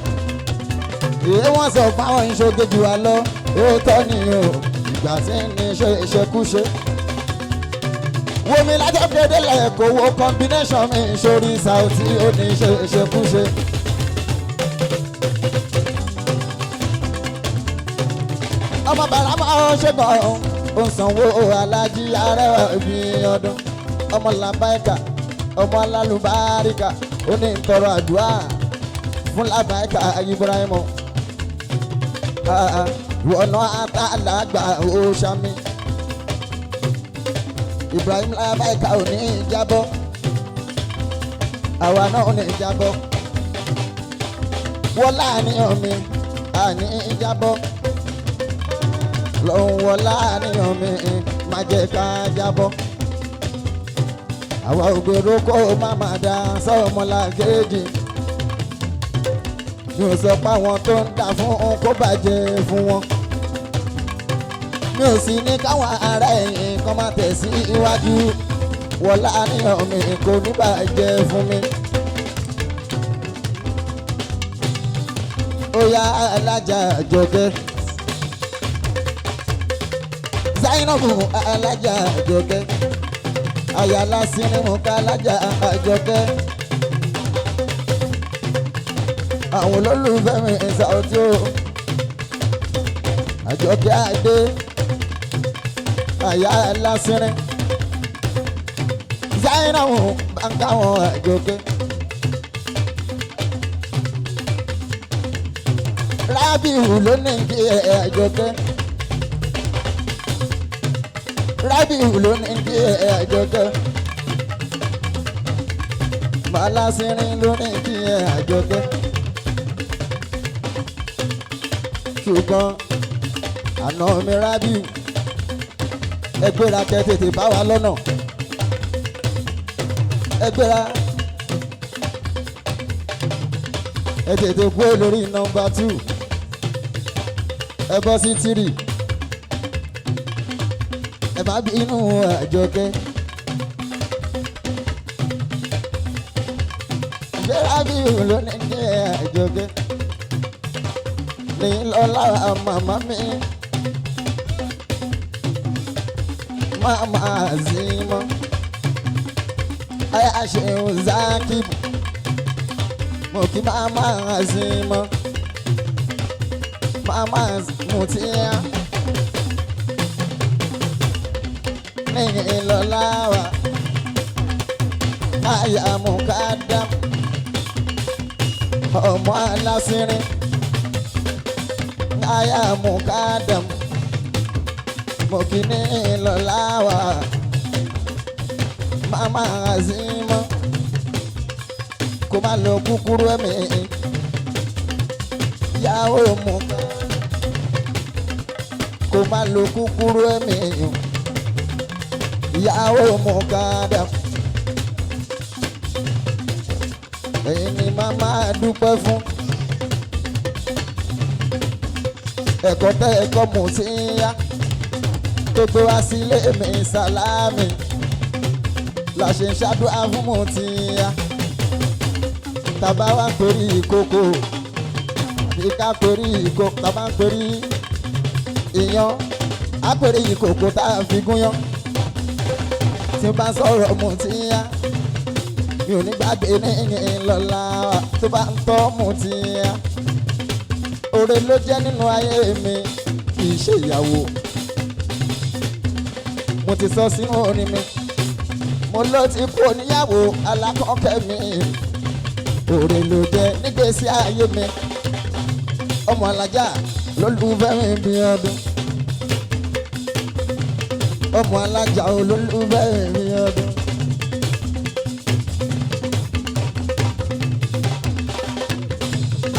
Èyí wọ́n sọ pé àwọn ìṣoge jù wá lọ òótọ́ ni ìgbà tí ní ṣe ìṣekúṣe. Wo mi lájọ́ dédé lẹ́ẹ̀kọ́ wo combination mi sórí Saoti ó ní ṣe ìṣekúṣe. Ọmọ bàrà máa ń ṣe gan ó ń sanwó alájí arẹwà ibi ọdún. Ọmọ làbáìkà ọmọ alálùbáríkà ó ní tọrọ àdúrà fún làbáìkà Ibrahimu. Wọ̀nà àtàlágbà ó ṣàmì. Ibrahim làbáìkà ò ní jábọ́ àwa náà ò ní jábọ́. wọ́n láàníyàn mi àní jábọ́ lọ́hùn wọ́n láàníyàn mi má jẹ́ ká jábọ́ àwa ògbèrò kó má má dá sọ́ọ̀mọ́lá kejì mi ò sọ pé àwọn tó ń dà fún kó bàjẹ́ fún wọn mi ò sì ní káwọn ará ẹ̀yìn kan má tẹ̀sí iwájú wọ́n láàníyàn mi kò ní bàjẹ́ fún mi. Ó yá alájà Àjọkẹ́ Zainabu alájà Àjọkẹ́ ayala sinimu ká alájà Àjọkẹ́ àwọn olólùfẹ́ mi Saoty o Àjọkẹ́ Adé ayala sinin Zainabu bàǹkà wọn Àjọkẹ́. Rábìù ló ní kí Àjọkẹ́ Rábìù ló ní kí Àjọkẹ́ Màlásírin ló ní kí Àjọkẹ́ ṣùgbọ́n àná mi Rábìù ẹgbẹ́ra kẹ́ tètè bá wa lọ́nà ẹgbẹ́ra ẹ tètè kú lórí nọ́mbà 2 ẹ bọ́ sí 3 ẹ má bínú Àjọkẹ́ Rábìù ló ní kí Àjọkẹ́ ní lọ́lá màmá mi màmá Azimọ ayá ṣe ń Zakibu mo kí màmá Azimọ màmá Mutia ní ìlọ́lá wa àyà Mukadam ọmọ Alásírin àyà Mukadam mo kí ní ìlọ́lá wa màmá Azimọ kó má lọ kúkúrú ẹ̀mí ìyàwó Mukadam kó má lọ kúkúrú ẹ̀mí ìyàwó Mukadam èyí ni màmá dúpẹ́ fún ẹ̀kọ́ tẹ́ ẹ̀kọ́ Mutia tó gbé wá sílé mi Sálámì la ṣe ń ṣàdúrà fún Mutia tàbá wá torí ìkókó àbí ká torí ìkókó tàbá ń torí ìyan á torí ìkókó tá a fi gúnyán tí bá sọ̀rọ̀ Mutia mi ò ní gbàgbé ní ìlọ́lá tó bá ń tọ́ Mutia oore ló jẹ́ nínú ayé mi kì í ṣe ìyàwó mo ti sọ sínú orin mi mo ló ti kú oníyàwó alákọ̀ọ́kẹ́ mi oore ló jẹ́ nígbésí ayé mi ọmọ alájà lólùfẹ́ mi bí ọdún ọmọ alájà olólùfẹ́ mi bí ọdún.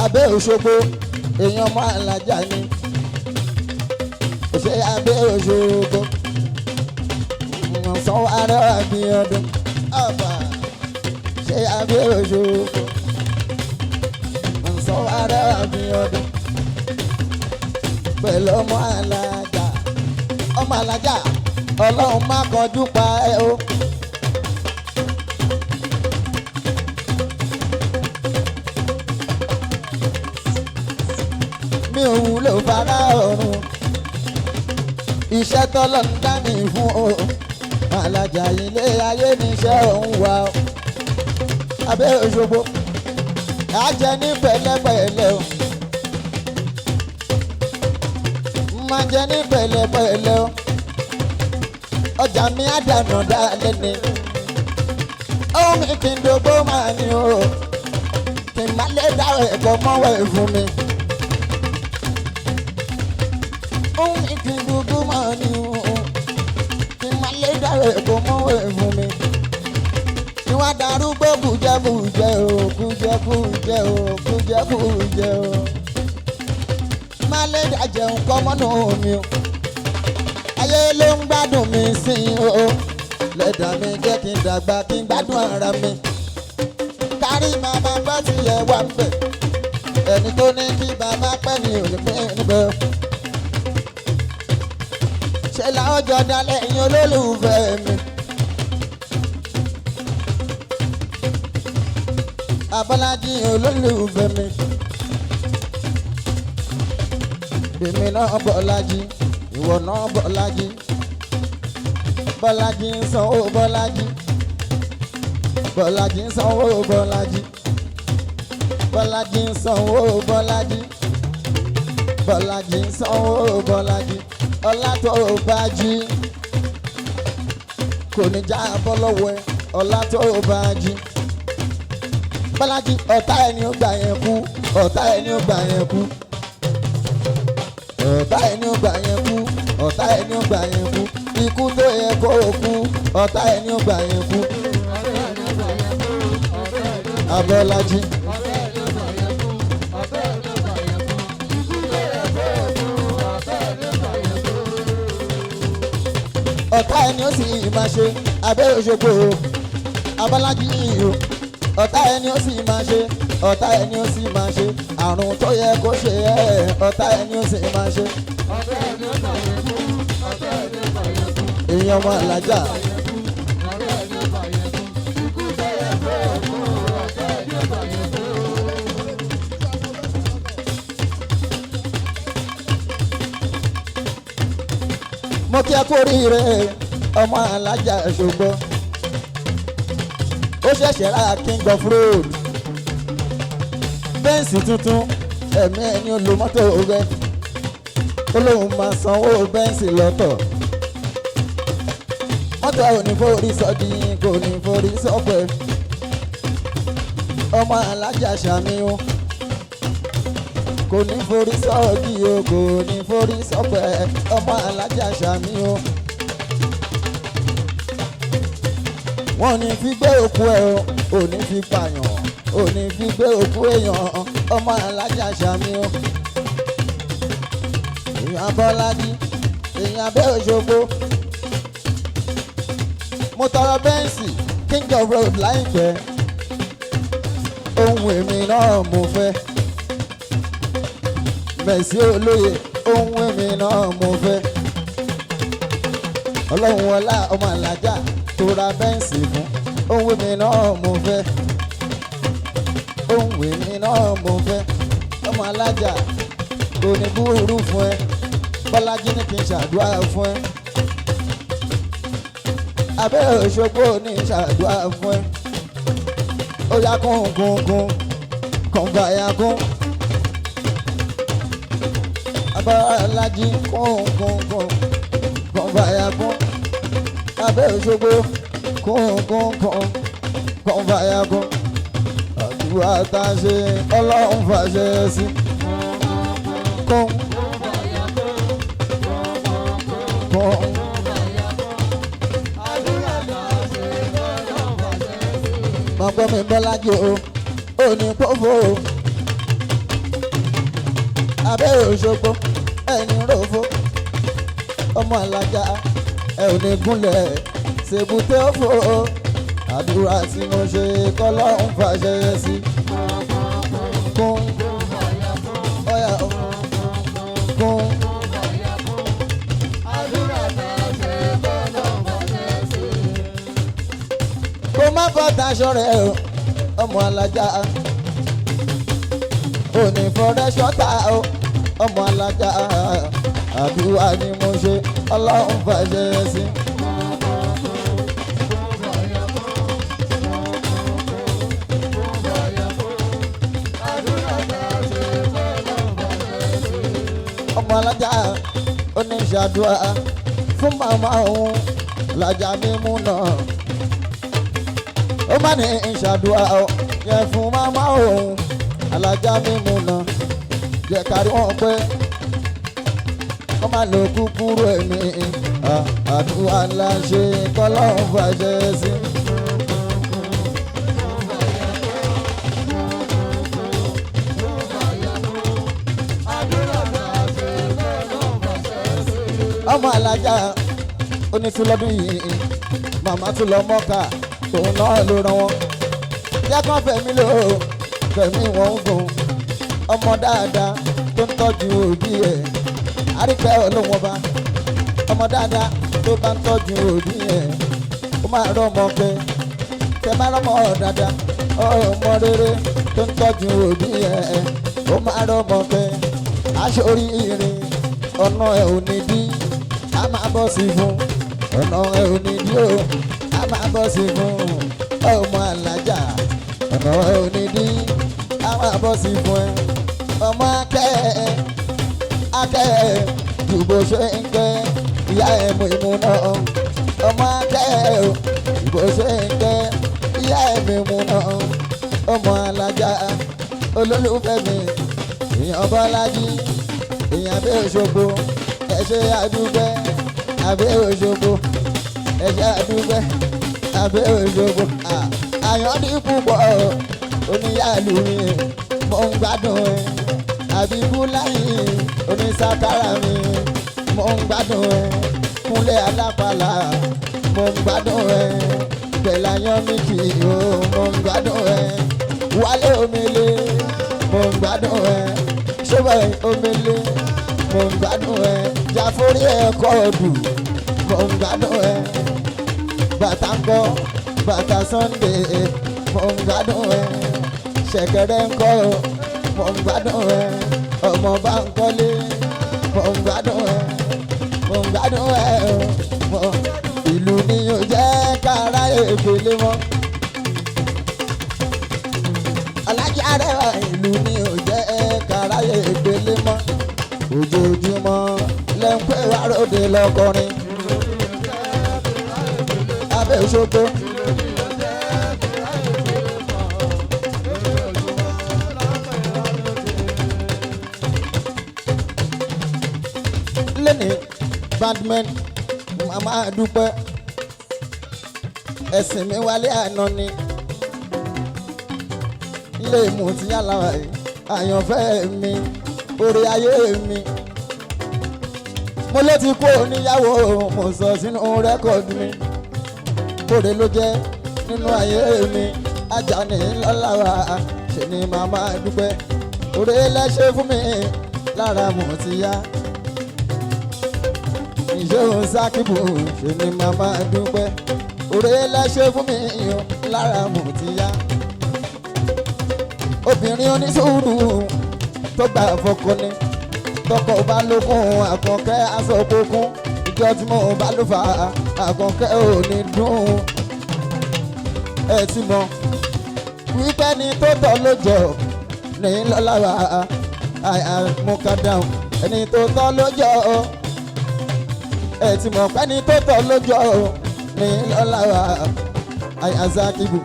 Abẹ́ Òṣogbo èèyàn ọmọ alájà ni ṣe Abẹ́ Òṣogbo sanwó Arẹwà bí ọdún ọba ṣe Abẹ́ Òṣogbo sanwó Arẹwà bí ọdún pẹ̀lú ọmọ alájà ọlọ́run má kọjú pa ẹ́ o. Mi ò wúlò fara ọ̀run iṣẹ́ tọ́lọ́ ń dá mi fún o alájà ilé ayé níṣẹ́ òun wà o. Abẹ́ Òṣogbo á jẹ ní pẹ̀lẹ́pẹ̀lẹ́ o máa jẹ ní pẹ̀lẹ́pẹ̀lẹ́ o ọjà mi á dànù dálẹ́ ni ohun mi kì í dógbó máa ní o kì í má lè dá ẹ̀kọ́ mọ́wẹ́ fún mi. Ohun mi kì í dógbó máa ní o kì í má lè dá ẹ̀kọ́ mọ́wẹ́ fún mi. Kí wá darúgbó kùjẹ́kùjẹ́ o kùjẹ́kùjẹ́ o kùjẹ́kùjẹ́ o. má lè dàjẹun kọ́ mọ́nà mi o. ayé ló ń gbádùn mi sí o. lẹ́dàá mi jẹ́ kí n dàgbà kí n gbádùn ara mi. kárí màmá bá ti yẹ wá ń bẹ̀. ẹni tó ní kí bàbá pẹ́ ni ò ní pẹ́ níbẹ̀. ṣe làwọn jọ dalẹ̀ yín olólùfẹ́ mi. Abọ́lájí olólùfẹ́ mi. èmi náà Bọ́lájí ìwọ náà Bọ́lájí. Bọ́lájí ń sanwó Bọ́lájí. Bọ́lájí ń sanwó Bọ́lájí. Bọ́lájí ń sanwó Bọ́lájí. Bọ́lájí ń sanwó Bọ́lájí. ọlá tó bá jí kò ní já bọ́ lọ́wọ́ ẹ. ọlá tó bá jí. Bọ́lájí ọ̀tá ẹni ó gbà yẹn kú. ọ̀tá ẹni ó gbà yẹn kú. ọ̀tá ẹni ó gbà yẹn kú. ọ̀tá ẹni ó gbà yẹn kú. ikú tó yẹ kó o kú. ọ̀tá ẹni ó gbà yẹn kú. Abọ́lájí. ọ̀tá ẹni ó sì máa ṣe abẹ́ Òṣogbo Abọ́lájí yìí o. ọ̀tá ẹni ó sì máa ṣe. ọ̀tá ẹni ó sì máa ṣe. àrùn tó yẹ kó ṣe ẹ́. ọ̀tá ẹni ó sì máa ṣe. èèyàn ọmọ Alájà. mo kí ẹ kú oríire ọmọ Alájà Òṣogbo. ó ṣẹ̀ṣẹ̀ ra king of road. bẹ́ǹsì tuntun ẹ̀mí ẹni olùmọ́tò rẹ̀. ó lóun máa sanwó bẹ́ǹsì lọ́tọ̀. mọ́tò ò ní forí sọ́dí kò ní forí sọ́pẹ́. ọmọ Alájà Ṣàmì o. kò ní forí sọ́ọ̀dì o kò ní forí sọ́pẹ́. ọmọ Alájà Ṣàmì o. wọ́n ní fi gbé òkú ẹ̀ o ò ní fi pààyàn ò ní fi gbé òkú èèyàn. ọmọ Alájà Ṣàmì o. èèyàn Bọ́lájí èèyàn abẹ́ Òṣogbo. mo tọrọ bẹ́ǹsì king of road láìpẹ́. ohun èmi náà mo fẹ́. Mẹ̀sí olóye ohun èmi náà mo fẹ́. ọlọ́run ọlá ọmọ Alájà tó ra bẹ́ǹsì fún. ohun èmi náà mo fẹ́. ohun èmi náà mo fẹ́. ọmọ Alájà kò ní búrú fún ẹ. Bọ́lájí ní kí n ṣàdúrà fún ẹ. abẹ́ Òṣogbo ní ṣàdúrà fún ẹ. ó yá kún báyà kún. Bọ́lájí kún báyà kún. abẹ́ Òṣogbo kún báyà kún. àdúrà tá a ṣe Ọlọ́run fàṣẹ sí. kún. mọ̀ pé mi Bọ́lájí o ò ní pòfo. abẹ́ Òṣogbo ẹni ròfo. ọmọ Alájà ẹ ò ní gúnlẹ̀ ṣèbùté òfo. àdúrà tí mo ṣe k'Ọlọ́run fàṣẹ sí. kún ọ̀yà kún. kó má fọ́ta aṣọ rẹ̀ o ọmọ Alájà. ò ní fọ́rẹ́ ṣọ́ta o ọmọ Alájà. àdúrà ni mo ṣe Ọlọ́run fàṣẹ sí. ọmọ Alájà ó ní ṣàdúrà fún màmá òun Alájà mímú náà. ó má ní ṣàdúrà yẹn fún màmá òun Alájà mímú náà. jẹ́ kárí wọn pé wọ́n máa lo kúkúrú ẹ̀mí. àdúrà ńlá ṣe k'Ọlọ́run fàṣẹ sí. ọmọ alájà onítúlọ́dún yìí màmá tún lọ mọ́ka òun náà ló rán wọn. yẹ́kàn fẹ̀mí lò ó fẹ̀mí wọn ń gùn ọmọ dáadáa tó ń tọ́jú òbí ẹ̀ àríkẹ́ ọlọ́wọ́n bá ọmọ dáadáa tó bá ń tọ́jú òbí ẹ̀ ó máa rọ́mọ pé tẹ bá rọ́mọ dáadáa ọmọ rere tó ń tọ́jú òbí ẹ̀ ó máa rọ́mọ pé aṣọ oríire ọ̀nà ẹ̀ ò ní dí a máa bọ́ sí fún ọ̀nà ẹ̀ ò ní dí o a máa bọ́ sí fún ọmọ alájà ọ̀nà ẹ̀ ò ní dí a máa bọ́ sí fún ẹ ọmọ akẹ́ ju bó ṣe ń kẹ́ ìyá ẹ̀ mú imú náà ọmọ akẹ́ ju bó ṣe ń kẹ́ ìyá ẹ̀ mú imú náà ọmọ alájà olólùfẹ́ mi èèyàn Bọ́lájí èèyàn Abẹ́ Òṣogbo ẹ ṣé àdúgbẹ́ Abẹ́ Òṣogbo ẹ ṣé àdúgbẹ́ Abẹ́ Òṣogbo àyàndí púpọ̀ oníyàlú mi mo ń gbádùn ẹ àbíkú láyé onísàkárà mi mo ń gbádùn ẹ Kúnlé Alápàlà mo ń gbádùn ẹ Gbẹ̀láyàn Míkì o mo ń gbádùn ẹ Wálé Omele mo ń gbádùn ẹ Ṣọ́bọ̀ Omele mo ń gbádùn ẹ Jáforí ẹ̀kọ́ ọdù mo ń gbádùn ẹ Bàtà ńkọ́ Bàtà Sunday mo ń gbádùn ẹ Ṣẹ̀kẹ̀rẹ̀ ńkọ́ mo ń gbádùn ẹ ọmọ Bánkọ́lé mo ń gbádùn ẹ mo ń gbádùn ẹ ìlú ni yóò jẹ́ kára ègbélé mọ́ Alájí Arẹwà ìlú ni yóò jẹ́ kára ègbélé mọ́ ojoojúmọ́ lẹ́ ń pè wá ròde lọ́kọrin Abẹ́ Òṣogbo. Lẹ́ni bandman màmá dúpẹ́ ẹ̀sìn mi wálé àná ni ilé ìmú ti yàrá àyànfẹ́ mi orí ayé mi mo ló ti kó níyàwó mo sọ sínú rẹ́kọ̀dù mi kóre ló jẹ́ nínú ayé mi Àjàní lọ́la wa ṣe ni màmá dúpẹ́ orí lẹ́ṣẹ̀ fún mi lára mo ti yá ìṣòro sákìbù ṣe ni màmá dúpẹ́ orí lẹ́ṣẹ̀ fún mi lára mo ti yá obìnrin onísùúrù tó gbà fọkọ ni tọkọ bá lókun Àkànkẹ́ aṣọ kókún ìjọ tí mo bá ló fà Àkànkẹ́ ò ní dùn ẹ ti mọ wípé ní tó tọ́ ló jọ ní lọ́la wa àmúkàdáhùn ẹni tó tọ́ ló jọ ẹ ti mọ̀ pé ní tó tọ́ ló jọ ní lọ́la wa àyàzákìbù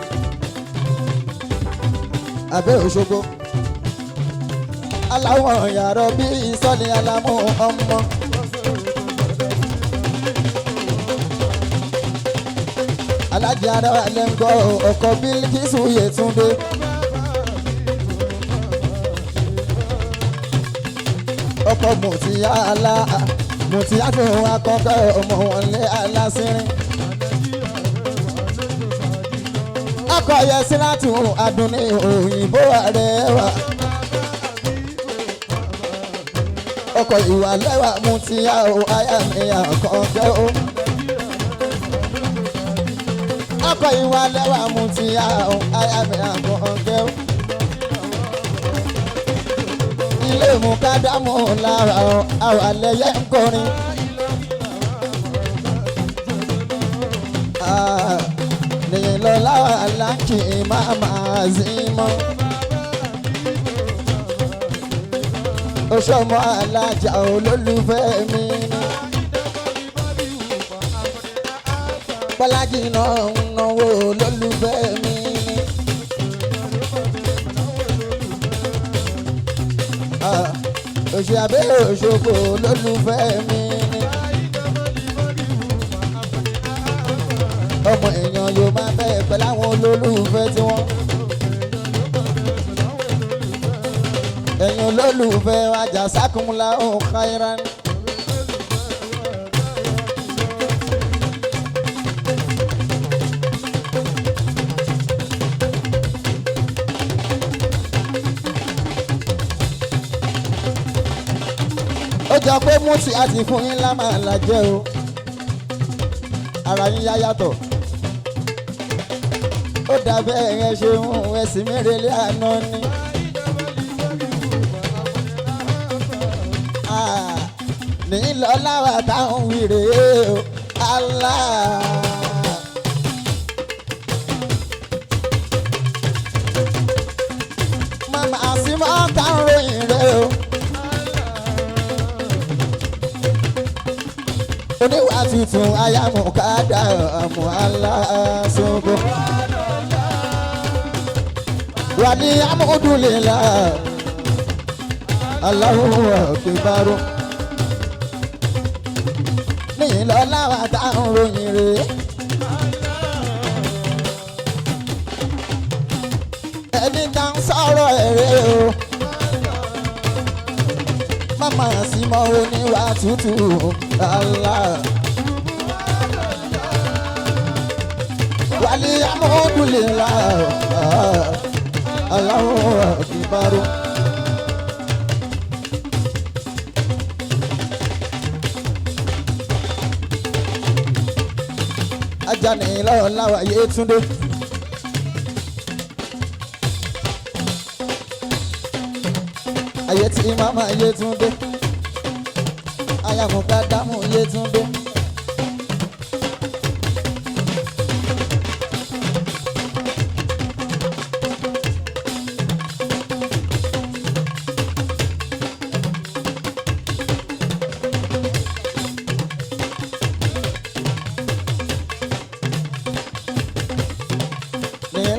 Abẹ́ Òṣogbo aláwọ̀ yàrá bí ìsọ́ni alámú ọmọ. Alájí Arẹwà lẹ́ńgọ́ ọkọ̀ Bílíkísù Yétúndé. ọkọ̀ Mùtíyá fún Àkànkẹ́ ọmọ wọn lé aláṣírín. ọkọ̀ Yẹsírátù Àdùnní òyìnbó Arẹwà. ọkọ̀ ìwà lẹ́wà Mùtíyá aya mi Àkànkẹ́ o. ọkọ̀ ìwà lẹ́wà Mùtíyá aya mi Àkànkẹ́ o. ilé mùkádàmù lára àwọn àlẹyé ń kọrin. nìyẹn lọ láwọn aláǹkì máa zí mọ́. Oṣọmọ alájà olólùfẹ́ mi ni. Bọ́lájí náà ń náwó olólùfẹ́ mi ni. Òṣì Abẹ́ Òṣogbo olólùfẹ́ mi ni. Ọmọ èèyàn yóò máa bẹ́ẹ̀ pẹ̀lú àwọn olólùfẹ́ tí wọ́n. ẹ̀yin olólùfẹ́ wa jazakumullahu khairan. jọ pé mútì àti fún yín lámàlà jẹ́ o ara yín yá yàtọ̀ ó dàbẹ́ ẹ̀ ṣeun ẹ̀sìn mẹ́rẹ̀ẹ́lẹ́ àná ni. ní lọ́láwà táwọn wíre o Allah. mama àsìmọ́ táwọn ròyìn rẹ o. oníwà tuntun ayámùkádà àmú aláṣọgbọ. wà ní amúdúlélà Allahu akbar. ní ìlọ́láwà táwọn ròyìn rè é. ẹni tá ń sọ̀rọ̀ èrè o. mama sì mọ oníwà tútù Allah. wà ní amúdúlélà Allahu akbar. Ajani lọ́wọ́ láwa Yétúndé. Ayé tí màmá Yétúndé. Ayàmùká dámú Yétúndé.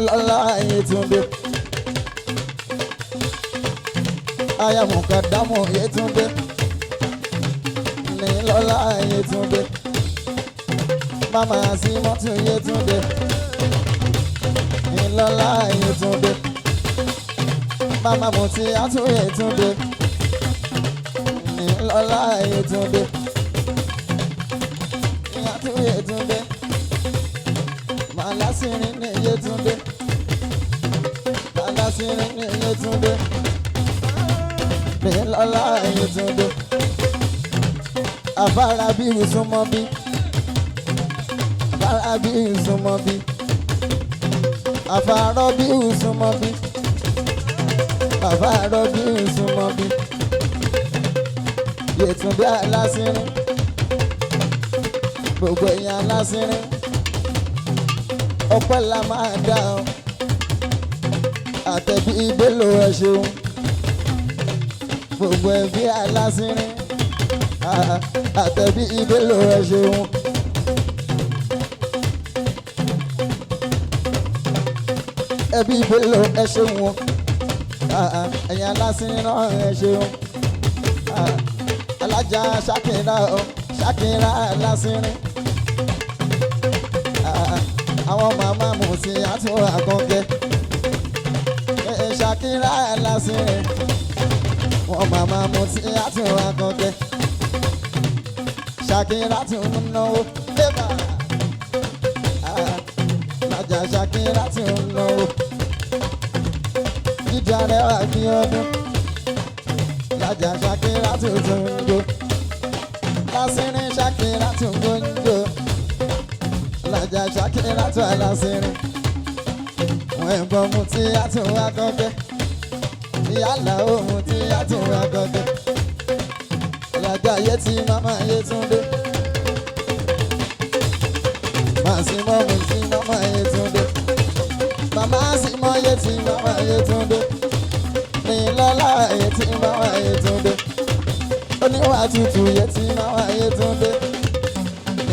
Lọ́lá Yétúndé. Ayàmùká dámú Yétúndé. Ní lọ́lá Yétúndé. Mama Símọ́tù Yétúndé. Ní lọ́lá Yétúndé. Mama Mùtíátù Yétúndé. Ní lọ́lá Yétúndé. Ìyàtú Yétúndé. Màlásìrín ní Yétúndé. Màlásìrín ní Yétúndé. Ní lọ́lá Yétúndé. Àfárá bí ìsúnmọ́ bí. Àfárá bí ìsúnmọ́ bí. Àfárá bí ìsúnmọ́ bí. Àfárá bí ìsúnmọ́ bí. Yétúndé alásìrín. Gbogbo èèyàn alásìrín. Ọpẹ́ la máa dá ọ àtẹ̀bí ìbélò ẹ ṣeun gbogbo ẹbí alásìrín àtẹ̀bí ìbélò ẹ ṣeun. ẹbí ìbélò ẹ ṣeun o ẹ̀yin alásìrín náà ẹ ṣeun alájà Ṣakira alásìrín. Àwọn màmá Mùtíátù Àkànkẹ́ Ṣakira alásìrín. Wọ́n màmá Mùtíátù Àkànkẹ́ Ṣakira tún ń náwó lébà. Lájà Ṣakira tún ń náwó. Jíjà rẹ̀ wà bí ọdún. Lájà Ṣakira tún ń jó. Lásìrín Ṣakira tún ń jó. Lájà Ṣakira tún alásìrín. Wọ́n ń bọ́ Mùtíátù Àkànkẹ́. Ìyálà ó Mùtíátù Àkànkẹ́. Lájà Yétí màmá Yétúndé. Màsímọ́ Mùtí màmá Yétúndé. Màmá Símọ́ Yétí màmá Yétúndé. Ní lọ́lá Yétí màmá Yétúndé. Oníwà tútù Yétí màmá Yétúndé.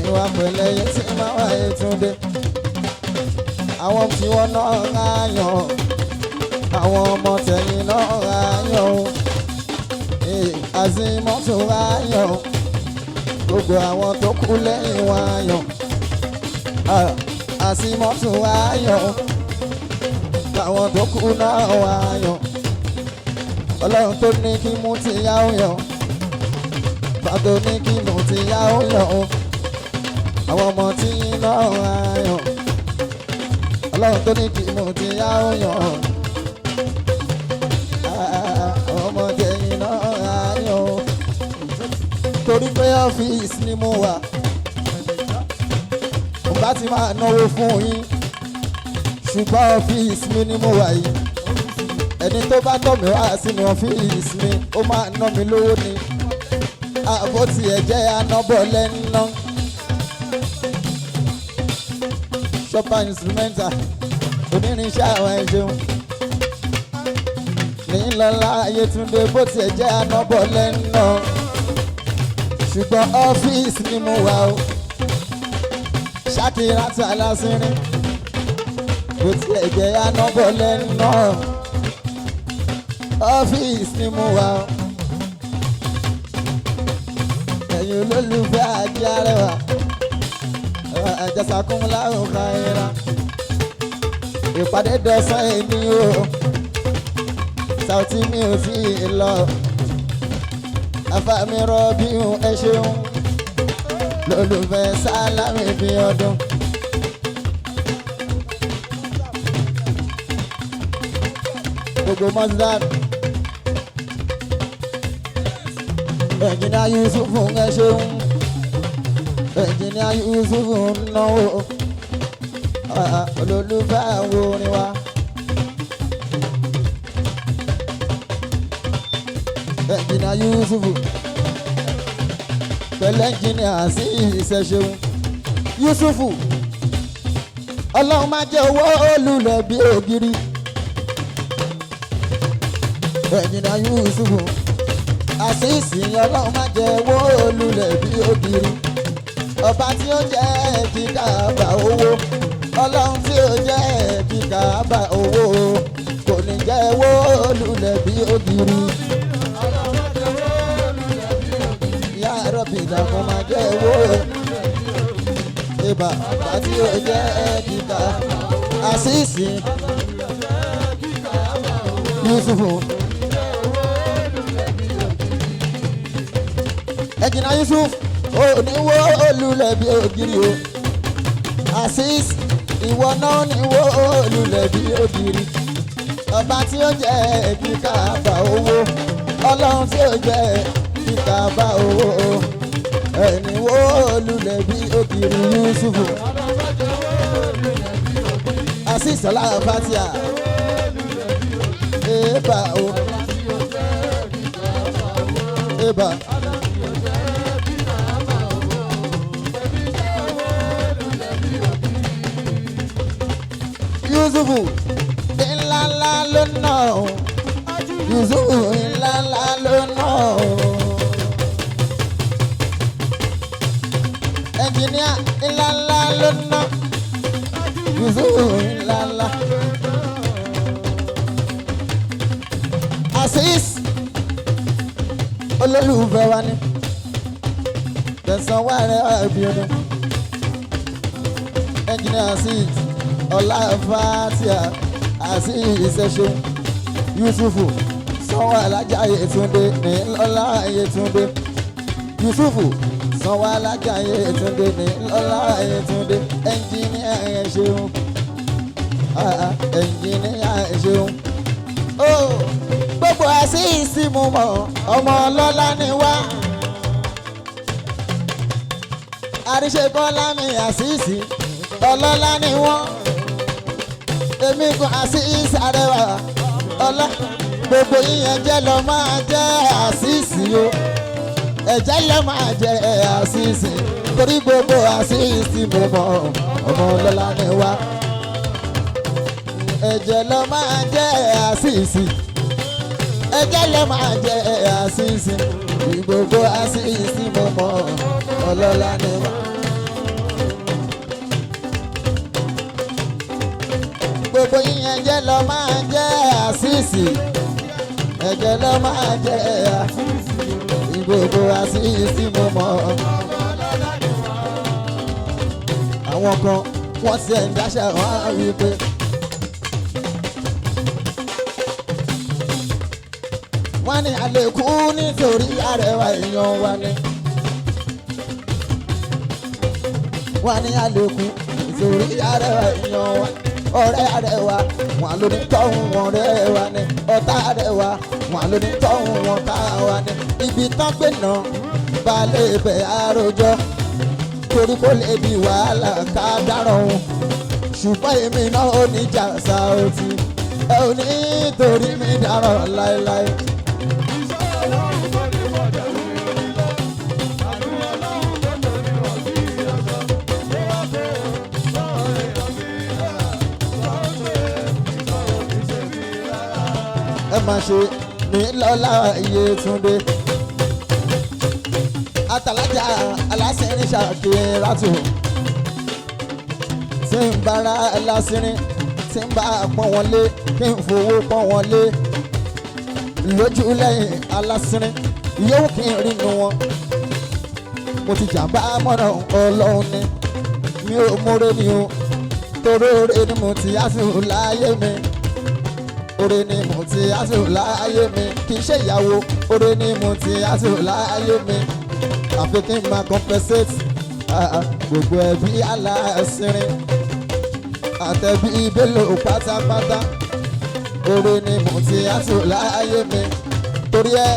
Ìwà pẹ̀lẹ́ Yétí màmá Yétúndé. Àwọn tí wọ́n náà ń yàn, àwọn ọmọ tẹ̀yìn náà ń yàn o. Àzìmọ́tò ń yàn, gbogbo àwọn tó kú lẹ́yìn wọn ń yàn. Àzìmọ́tò ń yàn, àwọn tó kú náà wà ń yàn. Ọlọ́run tó ní kí mú ti yá ó yàn, bàtò ní kí mú ti yá ó yàn o. Àwọn ọmọ tí náà ń yàn. Ọlọ́run tó ní kí mo ti yá ó yàn. Ọmọdé yìí náà á yàn. ọ́fíìsì ni mo wà mo bá ti máa náwó fún yín ṣùgbọ́n ọ́fíìsì mi ni mo wà yìí ẹni tó bá tọ̀ mí wá sínú ọ́fíìsì mi ó máa ná mi lówó ni àbó tiẹ̀ jẹ́ anábọ̀ lẹ́nu shopper instrumental onírinṣẹ́ àwọn ẹ̀ṣẹ̀un nílọ́lá Ayétúndé bó tiẹ̀ jẹ́ anábọ̀ lẹ́nu ṣùgbọ́n ọ́fíìsì ni mo wà o Ṣakira tí aláṣírin bó tiẹ̀ jẹ́ anábọ̀ lẹ́nu ọ́fíìsì ni mo wà o ẹ̀yin olólùfẹ́ Ajé Arẹwà àjẹsàkúnlá òkà ìra ìpàdé dọ̀sán ẹni o Saoty mi ò tí ì lọ afámi rọ́bíhùn ẹ ṣeun lólùfẹ́ Sálámì bí ọdún. Gbogbo mọ́sídàd ẹ̀jìnà Yusufu ẹ ṣeun ẹ̀jìnà Yusufu náwó olólùfẹ́ àwọn orin wa. Ẹ̀jìnà Yusufu pẹ̀lú ẹ̀jìnà sí ìṣẹ̀ṣeun Yusufu ọlọ́run máa jẹ́ owó olùlẹ̀ bí ògiri. Ẹ̀jìnà Yusufu àṣìṣì ọlọ́run máa jẹ́ owó olùlẹ̀ bí ògiri. Ọba tí ó jẹ́ kíkà bá owó ọlọ́run tí ó jẹ́ kíkà bá owó kò ní jẹ́ owó olùlẹ̀ bí ògiri. Rọ́bì dàkún máa jẹ́ owó ìbà àti òjẹ́ kíkà àṣìṣì Yusufu. Ẹ̀jìnà Yusuf oníwó olùlẹ̀ bí ògiri o àṣìṣì ìwọ náà níwó olùlẹ̀ bí ògiri. Ọba tí ó jẹ́ kíkà bá owó ọlọ́run tí ó jẹ́ kíkà bá owó ẹni wo lulẹ̀ bí ògiri Yusufu àṣìṣọ́lá fatia eba o eba Yusufu ńláńlá ló ná Yusufu ńláńlá ló ná ẹnjìníà ńláńlá ló ná Yusufu ńláńlá Azeez olólùfẹ́ wa ni tẹ̀sán wà rẹ̀ ẹ̀bí ọdún ẹnjìníà Azeez ọlá fatia Azeez ìṣẹ̀ṣẹ̀ Yusufu sanwó alájà Ayétúndé ní lọ́lá Ayétúndé Yusufu sanwó alájà Ayétúndé ní lọ́lá Ayétúndé ẹnjìníà ẹ̀ ṣeun ẹnjìníà ẹ̀ ṣeun. Gbogbo Azeez mú mọ́ ọmọ ọlọ́lá ni wá àríṣekọ́lá mi Azeez ọlọ́lá ni wọ́n èmi kan Azeez Arẹwà ọlá gbogbo yíyan jẹ́ lọ máa jẹ́ Azeez o ẹ̀jẹ̀ lọ máa jẹ́ Azeez torí gbogbo Azeez mo mọ̀ ọmọ ọlọ́lá ni wá ẹ̀jẹ̀ lọ máa jẹ́ Azeez ẹ̀jẹ̀ lọ máa jẹ́ Azeez gbogbo Azeez mo mọ̀ ọlọ́lá ni wá. Gbogbo yíyan jẹ́ lọ máa jẹ́ Azeez ẹ̀jẹ̀ lọ máa jẹ́ Azeez gbogbo Azeez mo mọ̀. Àwọn kan wọ́n ti ẹ̀ ń dáṣà wọ́n á wí pé wọ́n ní àlékú nítorí arẹwà èèyàn wa ni. Wọ́n ní àlékú nítorí arẹwà èèyàn wa ọ̀rẹ́ arẹwà wọn ló ní tọ́hún wọn rẹ̀ wá ní ọ̀tá arẹwà wọn ló ní tọ́hún wọn ká wá ní ibi tán gbé náà balẹ̀ ibẹ̀ àròjọ torí kò lè di wàhálà ká dáràn òun ṣùgbọ́n èmi náà ò ní jà Saoti ẹ ò ní torí mi dáràn láéláé. ẹ máa ṣe ní lọ́lá Yétúndé Àtàlájà aláṣẹ́rin Ṣàkírátù tí ń bára aláṣẹ́rin tí ń bá pọ́n wọn lé kí n fowó pọ́n wọn lé lójú lẹ́yìn aláṣẹ́rin yóò kí n rí nu wọn mo ti jàmbá mọ́nà Ọlọ́run ni mi ò mórè ni o torí oore ni mo ti yásù láyé mi oore ni mo ti yásù láyé mi kì í ṣe ìyàwó oore ni mo ti yásù láyé mi àfi kí n máa compensate gbogbo ẹbí aláṣẹrin àtẹ̀bí Bello pátápátá oore ni mo ti yásù láyé mi torí ẹ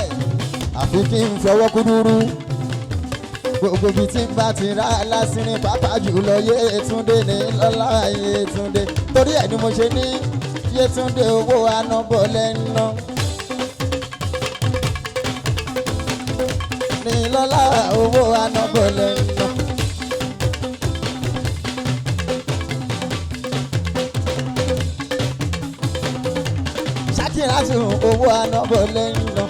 àfi kí n fọwọ́ kúdúrú gbogbo ibi tí n bá ti rà lásìrín pàápàá jùlọ Yétúndé ní lọ́lá Yétúndé torí ẹ̀ ni mo ṣe ní Yétúndé owó anábọ̀ lẹ́nu ní lọ́lá owó anábọ̀ lẹ́nu. Ṣàkírátù owó anábọ̀ lẹ́nu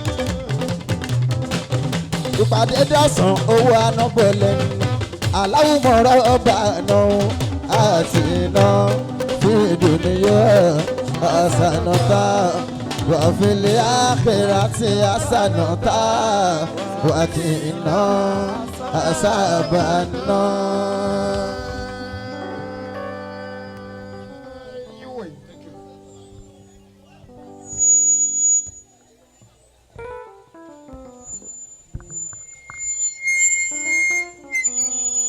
ìpàdé dọ̀sán owó anábọ̀ lẹ́nu aláwùmọ̀rọ̀ ọba náà àti iná fídíò níyọ́ àṣànàtà wàfíìlì àkèrèàtì àṣànàtà wàkìnà àṣàbànà.